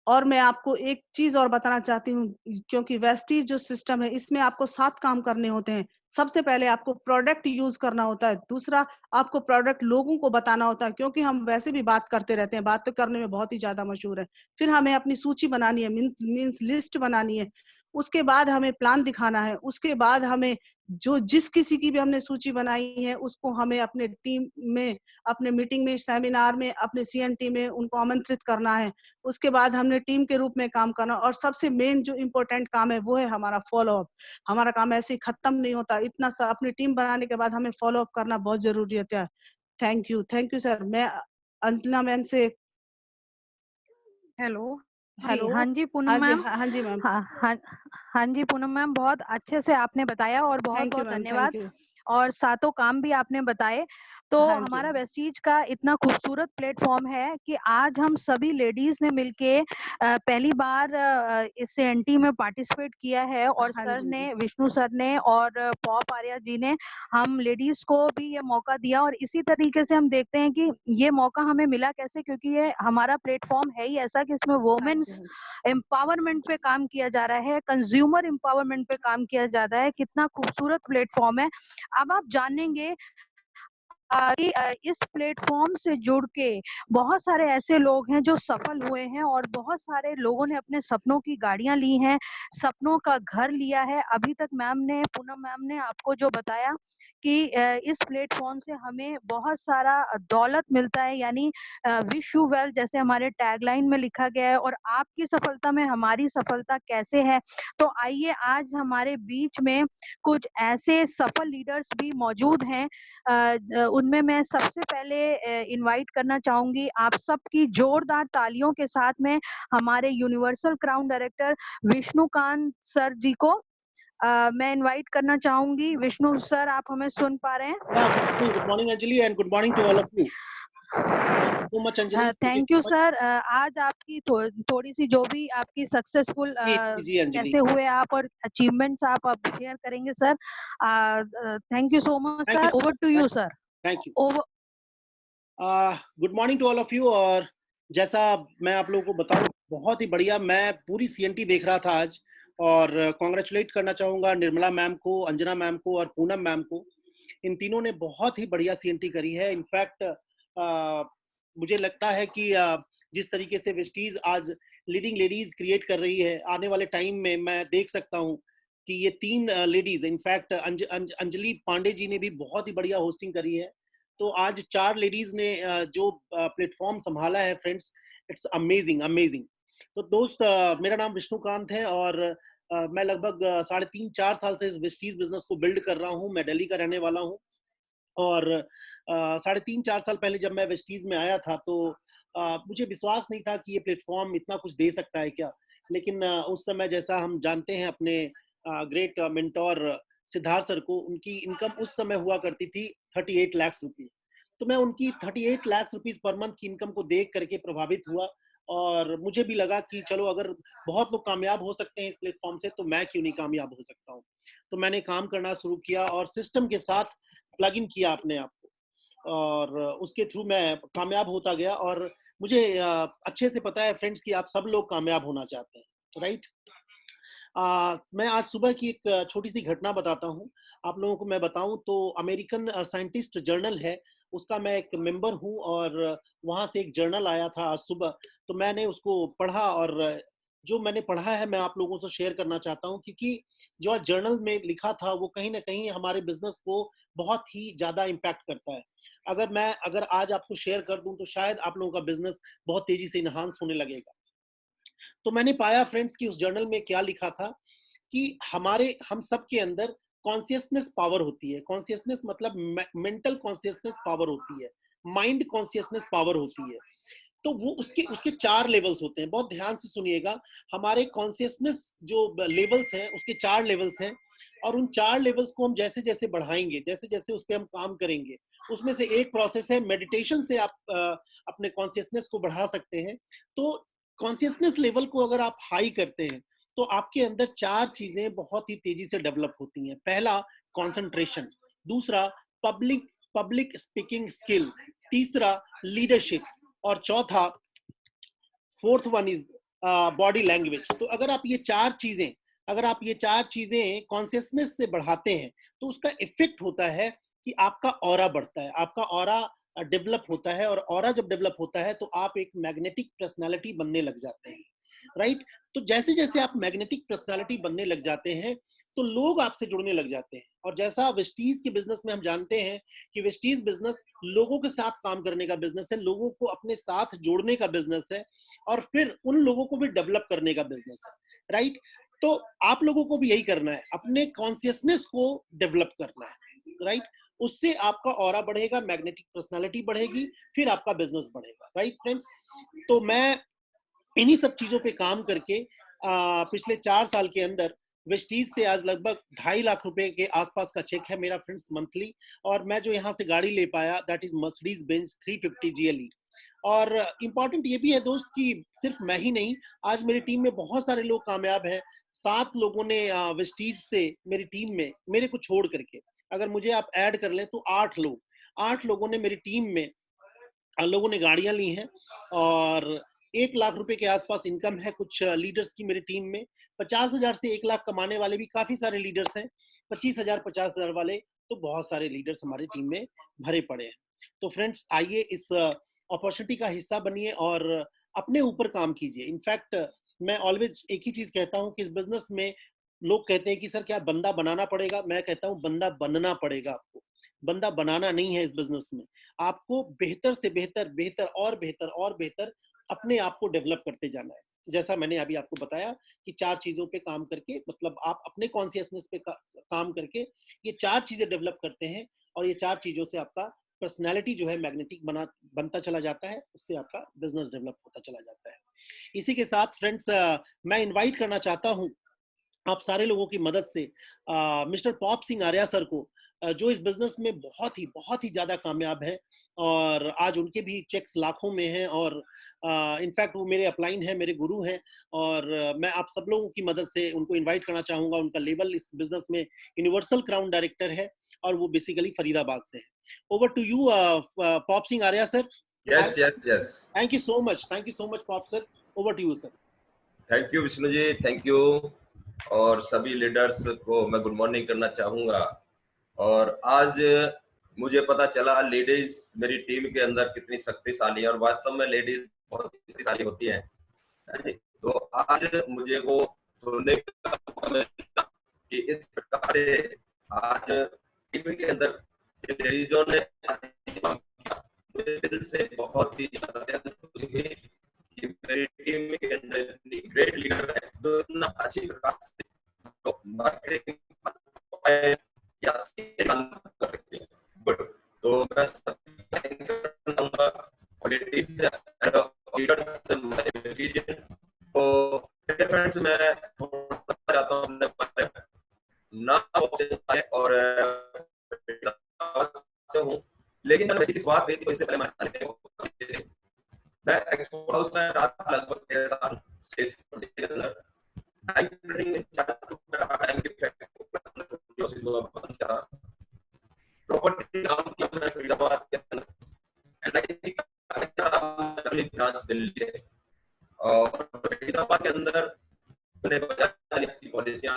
S6: और मैं आपको एक चीज और बताना चाहती हूँ, क्योंकि वेस्टीज जो सिस्टम है इसमें आपको 7 काम करने होते हैं। सबसे पहले आपको प्रोडक्ट यूज करना होता है, दूसरा आपको प्रोडक्ट लोगों को बताना होता है, क्योंकि हम वैसे भी बात करते रहते हैं, बात करने में बहुत ही ज्यादा मशहूर है। फिर हमें अपनी सूची बनानी है, मीन्स लिस्ट बनानी है। उसके बाद हमें प्लान दिखाना है। उसके बाद हमें जो जिस किसी की भी हमने सूची बनाई है उसको हमें अपने टीम में, अपने मीटिंग में, सेमिनार में, अपने CNT में उनको आमंत्रित करना है। उसके बाद हमने टीम के रूप में काम करना, और सबसे मेन जो इम्पोर्टेंट काम है वो है हमारा फॉलो अप। हमारा काम ऐसे ही खत्म नहीं होता, इतना सा अपनी टीम बनाने के बाद हमें फॉलो अप करना बहुत जरूरी होता है। Thank you sir. मैं अंजना मैम से,
S3: हेलो जी,
S6: हेलो,
S3: हाँ जी पूनम
S6: हाँ जी,
S3: मैम।
S6: हाँ जी मैम,
S3: हाँ जी पूनम मैम, बहुत अच्छे से आपने बताया और बहुत
S6: थैंक यू
S3: बहुत
S6: मैम,
S3: धन्यवाद।
S6: थैंक यू,
S3: और सातों काम भी आपने बताए। तो
S6: हाँ जी,
S3: हमारा वेस्टीज का इतना खूबसूरत प्लेटफॉर्म है कि आज हम सभी लेडीज ने मिलके पहली बार इस CNT में पार्टिसिपेट किया है, और
S6: हाँ
S3: सर
S6: जी,
S3: ने, विष्णु सर ने और पॉप आर्या जी ने हम लेडीज को भी ये मौका दिया। और इसी तरीके से हम देखते हैं कि ये मौका हमें मिला कैसे, क्योंकि ये हमारा प्लेटफॉर्म है ही ऐसा कि इसमें
S6: हाँ जी,
S3: वोमेन्स
S6: हाँ जी,
S3: एम्पावरमेंट पे काम किया जा रहा है, कंज्यूमर एम्पावरमेंट पे काम किया जा रहा है। कितना खूबसूरत प्लेटफॉर्म है। अब आप जानेंगे कि इस प्लेटफॉर्म से जुड़ के बहुत सारे ऐसे लोग हैं जो सफल हुए हैं, और बहुत सारे लोगों ने अपने सपनों की गाड़ियां ली हैं, सपनों का घर लिया है। अभी तक पूनम मैम ने आपको जो बताया कि इस प्लेटफॉर्म से हमें बहुत सारा दौलत मिलता है, यानी विश यू वेल जैसे हमारे टैगलाइन में लिखा गया है। और आपकी सफलता में हमारी सफलता कैसे है, तो आइए आज हमारे बीच में कुछ ऐसे सफल लीडर्स भी मौजूद हैं। उनमें मैं सबसे पहले इनवाइट करना चाहूंगी आप सबकी जोरदार तालियों के साथ में हमारे universal crown director Vishnukant sir ji को। मैं इनवाइट करना चाहूंगी। विष्णु सर, आप हमें सुन पा रहे हैं?
S1: Good morning Anjali and good morning to all of you. So much Anjali,
S3: thank you sir. आज आपकी थोड़ी सी जो भी आपकी सक्सेसफुल
S1: जी अंजलि,
S3: कैसे हुए आप और अचीवमेंट्स आप शेयर करेंगे sir. Thank you so much sir. Over to you sir.
S1: Thank you.
S3: Over.
S1: Good morning to all of you. और जैसा मैं आप लोगों को बताऊं, बहुत ही बढ़िया, मैं पूरी CNT देख रहा था आज, और कॉन्ग्रेचुलेट करना चाहूंगा निर्मला मैम को, अंजना मैम को और पूनम मैम को। इन तीनों ने बहुत ही बढ़िया CNT करी है। इनफैक्ट मुझे लगता है कि जिस तरीके से वेस्टीज आज लीडिंग लेडीज क्रिएट कर रही है, आने वाले टाइम में मैं देख सकता हूँ कि ये 3 लेडीज, इनफैक्ट अंजलि पांडे जी ने भी बहुत ही बढ़िया होस्टिंग करी है। तो आज 4 लेडीज ने जो प्लेटफॉर्म संभाला है फ्रेंड्स, इट्स अमेजिंग अमेजिंग। तो दोस्त, मेरा नाम विष्णुकांत है और मैं लगभग 3.5-4 साल से इस वेस्टीज बिजनेस को बिल्ड कर रहा हूँ। मैं दिल्ली का रहने वाला हूँ, और 3.5-4 साल पहले जब मैं वेस्टीज में आया था तो मुझे विश्वास नहीं था कि ये प्लेटफॉर्म इतना कुछ दे सकता है क्या। लेकिन उस समय, जैसा हम जानते हैं अपने ग्रेट मेंटोर सिद्धार्थ सर को, उनकी इनकम उस समय हुआ करती थी 38 लाख रुपीज। तो मैं उनकी 38 लाख रुपीज पर मंथ की इनकम को देख करके प्रभावित हुआ, और मुझे भी लगा कि चलो, अगर बहुत लोग कामयाब हो सकते हैं इस प्लेटफॉर्म से, तो मैं क्यों नहीं कामयाब हो सकता हूँ। तो मैंने काम करना शुरू किया और सिस्टम के साथ प्लग इन किया अपने आप को, और उसके थ्रू मैं कामयाब होता गया। और मुझे अच्छे से पता है फ्रेंड्स कि आप सब लोग कामयाब होना चाहते हैं, राइट। मैं आज सुबह की एक छोटी सी घटना बताता हूँ आप लोगों को। मैं बताऊं तो अमेरिकन साइंटिस्ट जर्नल है, उसका मैं एक मेंबर हूं, और वहां से एक जर्नल आया था आज सुबह, तो मैंने उसको पढ़ा और जो मैंने पढ़ा है मैं आप लोगों से शेयर करना चाहता हूँ, क्योंकि जो आज जर्नल में लिखा था वो कहीं ना कहीं हमारे बिजनेस को बहुत ही ज्यादा इम्पैक्ट करता है। अगर आज आपको शेयर कर दूं तो शायद आप लोगों का बिजनेस बहुत तेजी से इनहांस होने लगेगा। तो मैंने पाया फ्रेंड्स कि उस जर्नल में क्या लिखा था कि हम सब के अंदर कॉन्शियसनेस पावर होती है। कॉन्शियसनेस मतलब मेंटल कॉन्शियसनेस पावर होती है, माइंड कॉन्शियसनेस पावर होती है। तो वो उसके उसके 4 लेवल्स होते हैं, बहुत ध्यान से सुनिएगा। हमारे कॉन्शियसनेस जो लेवल्स हैं उसके 4 लेवल्स हैं, और उन 4 लेवल्स को हम जैसे जैसे बढ़ाएंगे, जैसे जैसे उस पर हम काम करेंगे, उसमें से एक प्रोसेस है मेडिटेशन से आप अपने कॉन्शियसनेस को बढ़ा सकते हैं। तो कॉन्शियसनेस लेवल को अगर आप हाई करते हैं तो आपके अंदर 4 चीजें बहुत ही तेजी से डेवलप होती हैं। पहला, कंसंट्रेशन। दूसरा, पब्लिक पब्लिक स्पीकिंग स्किल। तीसरा, लीडरशिप। और चौथा, fourth one is body language. तो अगर आप ये चार चीजें कॉन्शियसनेस से बढ़ाते हैं तो उसका इफेक्ट होता है कि आपका ऑरा बढ़ता है, आपका ऑरा डेवलप होता है, और ऑरा जब डेवलप होता है तो आप एक मैग्नेटिक पर्सनालिटी बनने लग जाते हैं, राइट। तो जैसे जैसे आप मैग्नेटिक पर्सनालिटी बनने लग जाते हैं तो लोग आपसे जुड़ने लग जाते हैं। और जैसा वेस्टीज के बिजनेस में हम जानते हैं कि वेस्टीज बिजनेस लोगों के साथ काम करने का बिजनेस है, लोगों को अपने साथ जोड़ने का बिजनेस है, और फिर उन लोगों को भी डेवलप करने का बिजनेस है, राइट। तो आप लोगों को भी यही करना है, अपने कॉन्शियसनेस को डेवलप करना है, राइट। उससे आपका ऑरा बढ़ेगा, मैग्नेटिक पर्सनालिटी बढ़ेगी, फिर आपका बिजनेस बढ़ेगा, राइट फ्रेंड्स। तो मैं इन्हीं सब चीजों पे काम करके पिछले 4 साल के अंदर वेस्टीज से आज लगभग 2.5 लाख रुपए के आसपास का चेक है मेरा फ्रेंड्स मंथली। और मैं जो यहाँ से गाड़ी ले पाया that is Mercedes Benz 350 GLE। और इम्पॉर्टेंट ये भी है दोस्त कि सिर्फ मैं ही नहीं, आज मेरी टीम में बहुत सारे लोग कामयाब हैं। 7 लोगों ने वेस्टीज से मेरी टीम में, मेरे को छोड़ करके, अगर मुझे आप ऐड कर लें तो 8 लोगों ने मेरी टीम में, लोगों ने गाड़ियां ली हैं। और 1 लाख रुपए के आसपास इनकम है कुछ लीडर्स की मेरी टीम में। 50,000 से 1 लाख कमाने वाले भी काफी सारे लीडर्स हैं। 25,000 50,000 वाले तो बहुत सारे लीडर्स हमारी टीम में भरे पड़े हैं। तो फ्रेंड्स आइए इस अपॉर्चुनिटी का हिस्सा बनिए और अपने ऊपर काम कीजिए। इनफैक्ट मैं ऑलवेज एक ही चीज कहता हूँ कि इस बिजनेस में लोग कहते हैं कि सर क्या बंदा बनाना पड़ेगा, मैं कहता हूँ बंदा बनना पड़ेगा आपको, बंदा बनाना नहीं है। इस बिजनेस में आपको बेहतर से बेहतर, बेहतर और बेहतर और बेहतर अपने आप को डेवलप करते जाना है। जैसा मैंने अभी आपको बताया कि 4 चीजों पे काम करके, मतलब आप अपने कॉन्शियसनेस पे काम करके ये 4 चीजें डेवलप करते हैं, और ये 4 चीजों से आपका पर्सनैलिटी जो है मैग्नेटिक बनता चला जाता है, उससे आपका बिजनेस डेवलप होता चला जाता है। इसी के साथ फ्रेंड्स मैं इन्वाइट करना चाहता हूँ आप सारे लोगों की मदद से mister pop Singh Arya sir को, जो इस बिजनेस में बहुत ही ज्यादा कामयाब है, और आज उनके भी चेक्स लाखों में हैं। और इनफैक्ट वो मेरे अपलाइन हैं, मेरे गुरु हैं। और मैं आप सब लोगों की मदद से उनको इनवाइट करना चाहूंगा। उनका लेवल इस बिजनेस में यूनिवर्सल क्राउन डायरेक्टर है, और वो बेसिकली फरीदाबाद से है। Over to you Pop Singh Arya sir.
S2: Yes yes yes,
S1: thank you so much Pop sir. Over to you sir.
S2: Thank you Vishnu ji, thank you. और सभी लीडर्स को मैं गुड मॉर्निंग करना चाहूंगा। और आज मुझे पता चला लेडीज मेरी टीम के अंदर कितनी शक्तिशाली है, और वास्तव में लेडीज बहुत शक्तिशाली होती हैं। तो आज मुझे वो सुनने का मौका मिला कि इस प्रकार से आज टीम के अंदर लेडीजों ने मेरे दिल से बहुत ही ज्यादा खुशी हुई कि मेरी टीम के अंदर इतनी ग्रेट लीडर है जो इतना अच्छी प्रकार से मार्केटिंग या कर सकते हैं। गुड। तो मैं थैंक्स करना चाहूंगा तो फ्रेंड्स मैं चाहता हूँ अपने बारे में ना और हूँ, लेकिन मैं इस बात पे इससे पहले मैं एक्सपोर्ट हाउस में रात लगभग 13 साल स्टेज के अंदर प्रॉपर्टी काम किया मैंने फरीदाबाद के अंदर, ब्रांच दिल्ली से। और फरीदाबाद के अंदर मैंने 40 की पॉलिसियां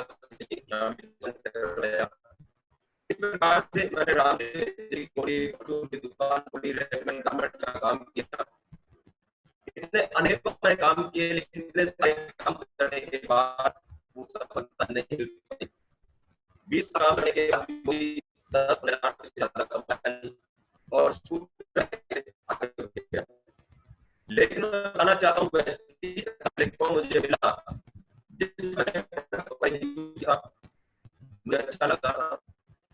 S2: इस प्रकार से मैंने रामदेव की दुकान खोली, रेस्टोरेंट का काम किया। इतने अनेकों मैंने काम किए, लेकिन इतने सारे काम करने के बाद वो सफलता नहीं मिल पाई। 20 काम करने के बाद कोई 10,000 से ज्यादा कमाया और लेकिन मैं बताना चाहता हूँ प्लेटफॉर्म मुझे मिला मुझे अच्छा लगा।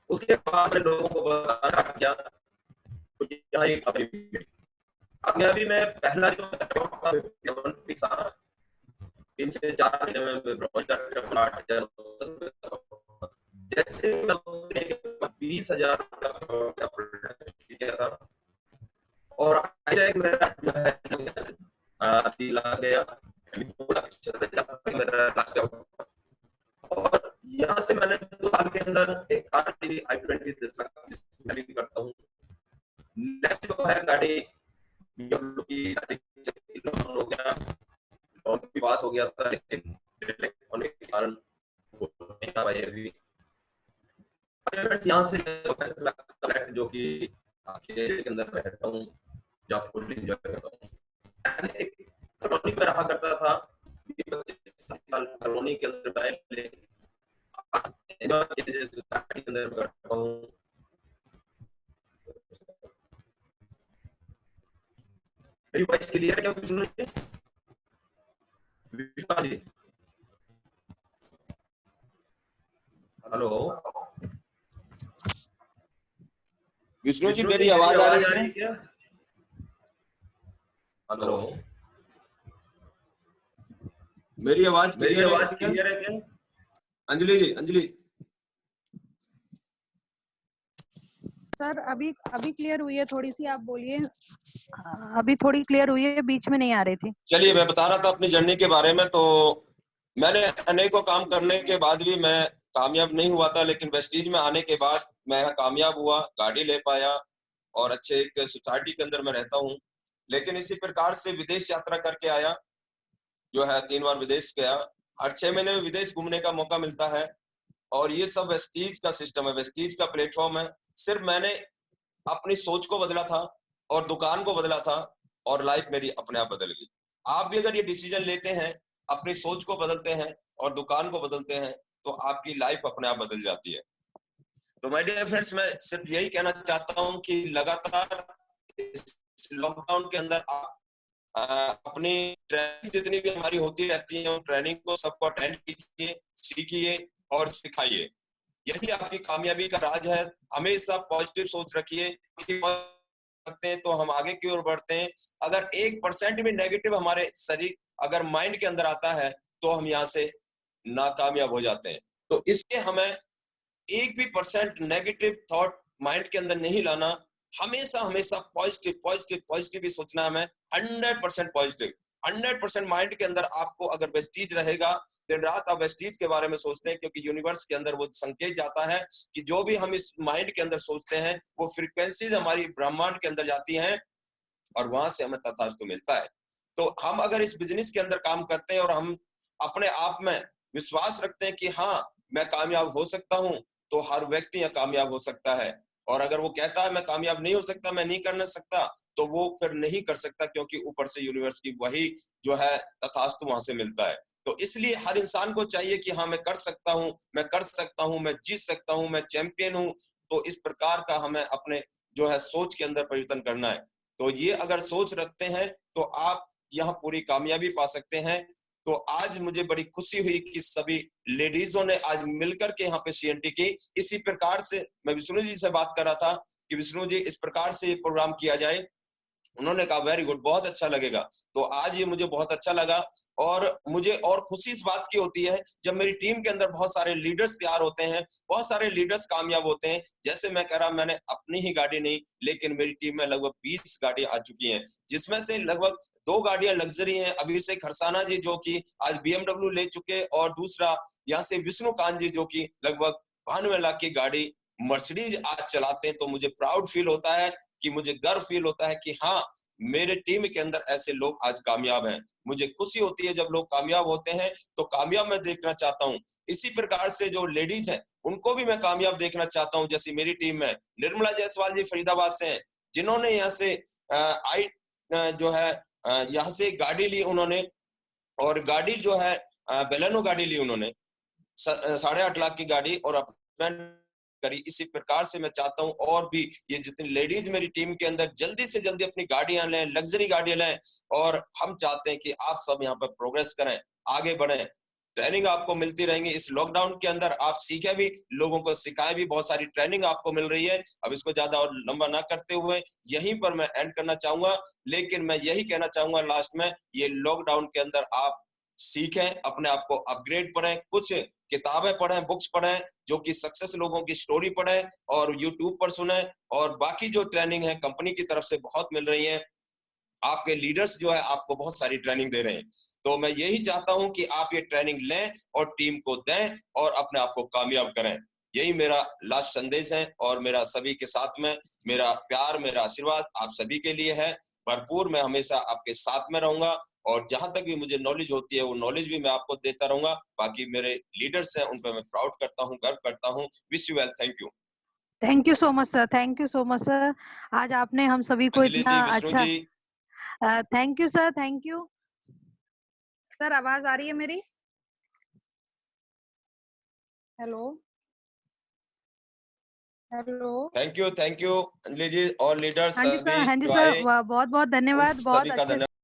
S2: उसके बाद मैं लोगों को बताना किया तो यहाँ एक कामयाबी में पहला जो था 3 से 4 जैसे 20,000 किया था और मेरा गया और यहाँ से मैंने 2 साल के अंदर एक i20 करता हूँ। नेक्स्ट जो है गाड़ी हो गया, लोन भी पास हो गया था, लेकिन होने के कारण वो नहीं आ पाई अभी। यहाँ से जो कि आपके अंदर रहता हूँ, जहाँ फुल्ली एंजॉय करता हूँ। कॉलोनी में रहा करता था, 25 साल कॉलोनी के अंदर सोसाइटी के अंदर करता हूँ। मेरी वॉइस क्लियर है क्या? कुछ नहीं? हेलो
S7: विष्णु जी, मेरी आवाज आ रही है क्या?
S2: हेलो,
S7: मेरी आवाज
S2: क्लियर है क्या?
S7: अंजलि जी, अंजलि
S3: सर अभी क्लियर हुई है, थोड़ी सी आप बोलिए। अभी थोड़ी क्लियर हुई है, बीच में नहीं आ रही थी।
S7: चलिए, मैं बता रहा था अपनी जर्नी के बारे में। तो मैंने अनेकों काम करने के बाद भी मैं कामयाब नहीं हुआ था, लेकिन वेस्टीज में आने के बाद मैं कामयाब हुआ, गाड़ी ले पाया और अच्छे एक सोसाइटी के अंदर मैं रहता हूँ। लेकिन इसी प्रकार से विदेश यात्रा करके आया, जो है 3 बार विदेश गया। हर 6 महीने में विदेश घूमने का मौका मिलता है और ये सब वेस्टीज का सिस्टम है, वेस्टीज का प्लेटफॉर्म है। सिर्फ मैंने अपनी सोच को बदला था और दुकान को बदला था और लाइफ मेरी अपने आप बदल गई। आप भी अगर ये डिसीजन लेते हैं, अपनी सोच को बदलते हैं और दुकान को बदलते हैं, तो आपकी लाइफ अपने आप बदल जाती है। तो माय डियर फ्रेंड्स, मैं सिर्फ यही कहना चाहता हूं कि लगातार लॉकडाउन के अंदर आप अपनी ट्रेनिंग जितनी भी हमारी होती रहती है, ट्रेनिंग को सबको अटेंड कीजिए, सीखिए और सिखाइए। यही आपकी कामयाबी का राज है। हमेशा पॉजिटिव सोच रखिए कि सकते हैं तो हम आगे की ओर बढ़ते हैं। अगर 1% भी नेगेटिव हमारे शरीर अगर माइंड के अंदर आता है तो हम यहाँ से नाकामयाब हो जाते हैं। तो इसलिए हमें 1 भी % नेगेटिव थॉट माइंड के अंदर नहीं लाना। हमेशा हमेशा पॉजिटिव पॉजिटिव पॉजिटिव ही सोचना है। हमें 100% पॉजिटिव, 100% माइंड के अंदर आपको अगर वेस्टीज रहेगा, दिन रात आप वेस्टीज के बारे में सोचते हैं, क्योंकि यूनिवर्स के अंदर वो संकेत जाता है कि जो भी हम इस माइंड के अंदर सोचते हैं वो फ्रीक्वेंसीज हमारी ब्रह्मांड के अंदर जाती हैं और वहां से हमें तथास्तु मिलता है। तो हम अगर इस बिजनेस के अंदर काम करते हैं और हम अपने आप में विश्वास रखते हैं कि हाँ मैं कामयाब हो सकता हूं, तो हर व्यक्ति यहाँ कामयाब हो सकता है। और अगर वो कहता है मैं कामयाब नहीं हो सकता, मैं नहीं करना सकता, तो वो फिर नहीं कर सकता, क्योंकि ऊपर से यूनिवर्स की वही जो है तथास्तु वहां से मिलता है। तो इसलिए हर इंसान को चाहिए कि हाँ मैं कर सकता हूँ, मैं कर सकता हूँ, मैं जीत सकता हूँ, मैं चैंपियन हूँ। तो इस प्रकार का हमें अपने जो है सोच के अंदर परिवर्तन करना है। तो ये अगर सोच रखते हैं तो आप यहाँ पूरी कामयाबी पा सकते हैं। तो आज मुझे बड़ी खुशी हुई कि सभी लेडीजों ने आज मिलकर के यहाँ पे सीएनटी की। इसी प्रकार से मैं विष्णु जी से बात कर रहा था कि विष्णु जी इस प्रकार से ये प्रोग्राम किया जाए। उन्होंने कहा वेरी गुड, बहुत अच्छा लगेगा। तो आज ये मुझे बहुत अच्छा लगा और मुझे और खुशी इस बात की होती है जब मेरी टीम के अंदर बहुत सारे लीडर्स तैयार होते हैं, बहुत सारे लीडर्स कामयाब होते हैं। जैसे मैं कह रहा, मैंने अपनी ही गाड़ी नहीं, लेकिन मेरी टीम में लगभग 20 गाड़ियां आ चुकी हैं, जिसमें से लगभग 2 गाड़ियां लग्जरी हैं। अभिषेक खरसाना जी जो कि आज BMW ले चुके, और दूसरा यहाँ से विष्णुकांत जी जो कि लगभग 92 लाख की गाड़ी मर्सिडीज आज चलाते हैं। तो मुझे प्राउड फील होता है, कि मुझे गर्व फील होता है कि हाँ मेरे टीम के अंदर ऐसे लोग आज कामयाब हैं। मुझे खुशी होती है जब लोग कामयाब होते हैं, तो कामयाब मैं देखना चाहता हूं। इसी प्रकार से जो लेडीज हैं उनको भी मैं कामयाब देखना चाहता हूं। जैसे मेरी टीम में निर्मला जायसवाल जी फरीदाबाद से हैं, जिन्होंने यहाँ से जो है यहाँ से गाड़ी ली उन्होंने, और गाड़ी जो है बेलेनो गाड़ी ली उन्होंने, 8.5 लाख की गाड़ी, और अपना करी। इसी प्रकार से मैं चाहता हूं और भी ये जितनी लेडीज मेरी टीम के अंदर जल्दी से जल्दी अपनी गाड़ियां लें, लग्जरी गाड़ियां लें, और हम चाहते हैं कि आप सब यहाँ पर प्रोग्रेस करें, आगे बढ़ें। ट्रेनिंग आपको मिलती रहेंगी। इस लॉकडाउन के अंदर आप सीखे भी, लोगों को सिखाए भी, बहुत सारी ट्रेनिंग आपको मिल रही है। अब इसको ज्यादा और लंबा ना करते हुए यहीं पर मैं एंड करना चाहूंगा, लेकिन मैं यही कहना चाहूंगा लास्ट में, ये लॉकडाउन के अंदर आप सीखें, अपने आप को अपग्रेड पढ़ें, कुछ किताबें पढ़ें, बुक्स पढ़ें, जो कि सक्सेस लोगों की स्टोरी पढ़ें और यूट्यूब पर सुने, और बाकी जो ट्रेनिंग है कंपनी की तरफ से बहुत मिल रही है। आपके लीडर्स जो है आपको बहुत सारी ट्रेनिंग दे रहे हैं। तो मैं यही चाहता हूं कि आप ये ट्रेनिंग लें और टीम को दें और अपने आप को कामयाब करें। यही मेरा लास्ट संदेश है, और मेरा सभी के साथ में मेरा प्यार, मेरा आशीर्वाद आप सभी के लिए है भरपूर। मैं हमेशा आपके साथ में रहूंगा, और जहां तक भी मुझे नॉलेज होती है वो नॉलेज भी मैं आपको देता रहूंगा। बाकी मेरे लीडर्स हैं, उन पर मैं प्राउड करता हूं, गर्व करता हूं। Wish you well, thank you.
S3: Thank you so much sir, thank you so much sir. आज आपने हम सभी को
S7: अंजलि
S3: इतना
S7: जी, विष्णु
S3: अच्छा,
S7: जी,
S3: thank you sir, thank you sir. आवाज आ रही है मेरी? Hello hello.
S7: Thank you Anjali ji, और लीडर्स
S3: हाँ जी
S7: सभी
S3: सर, हाँ जी
S7: जो
S3: सर,
S7: आए
S3: बहुत बहुत
S7: उन
S3: धन्यवाद, बहुत
S7: सभी का
S3: अच्छे
S7: धन्यवाद।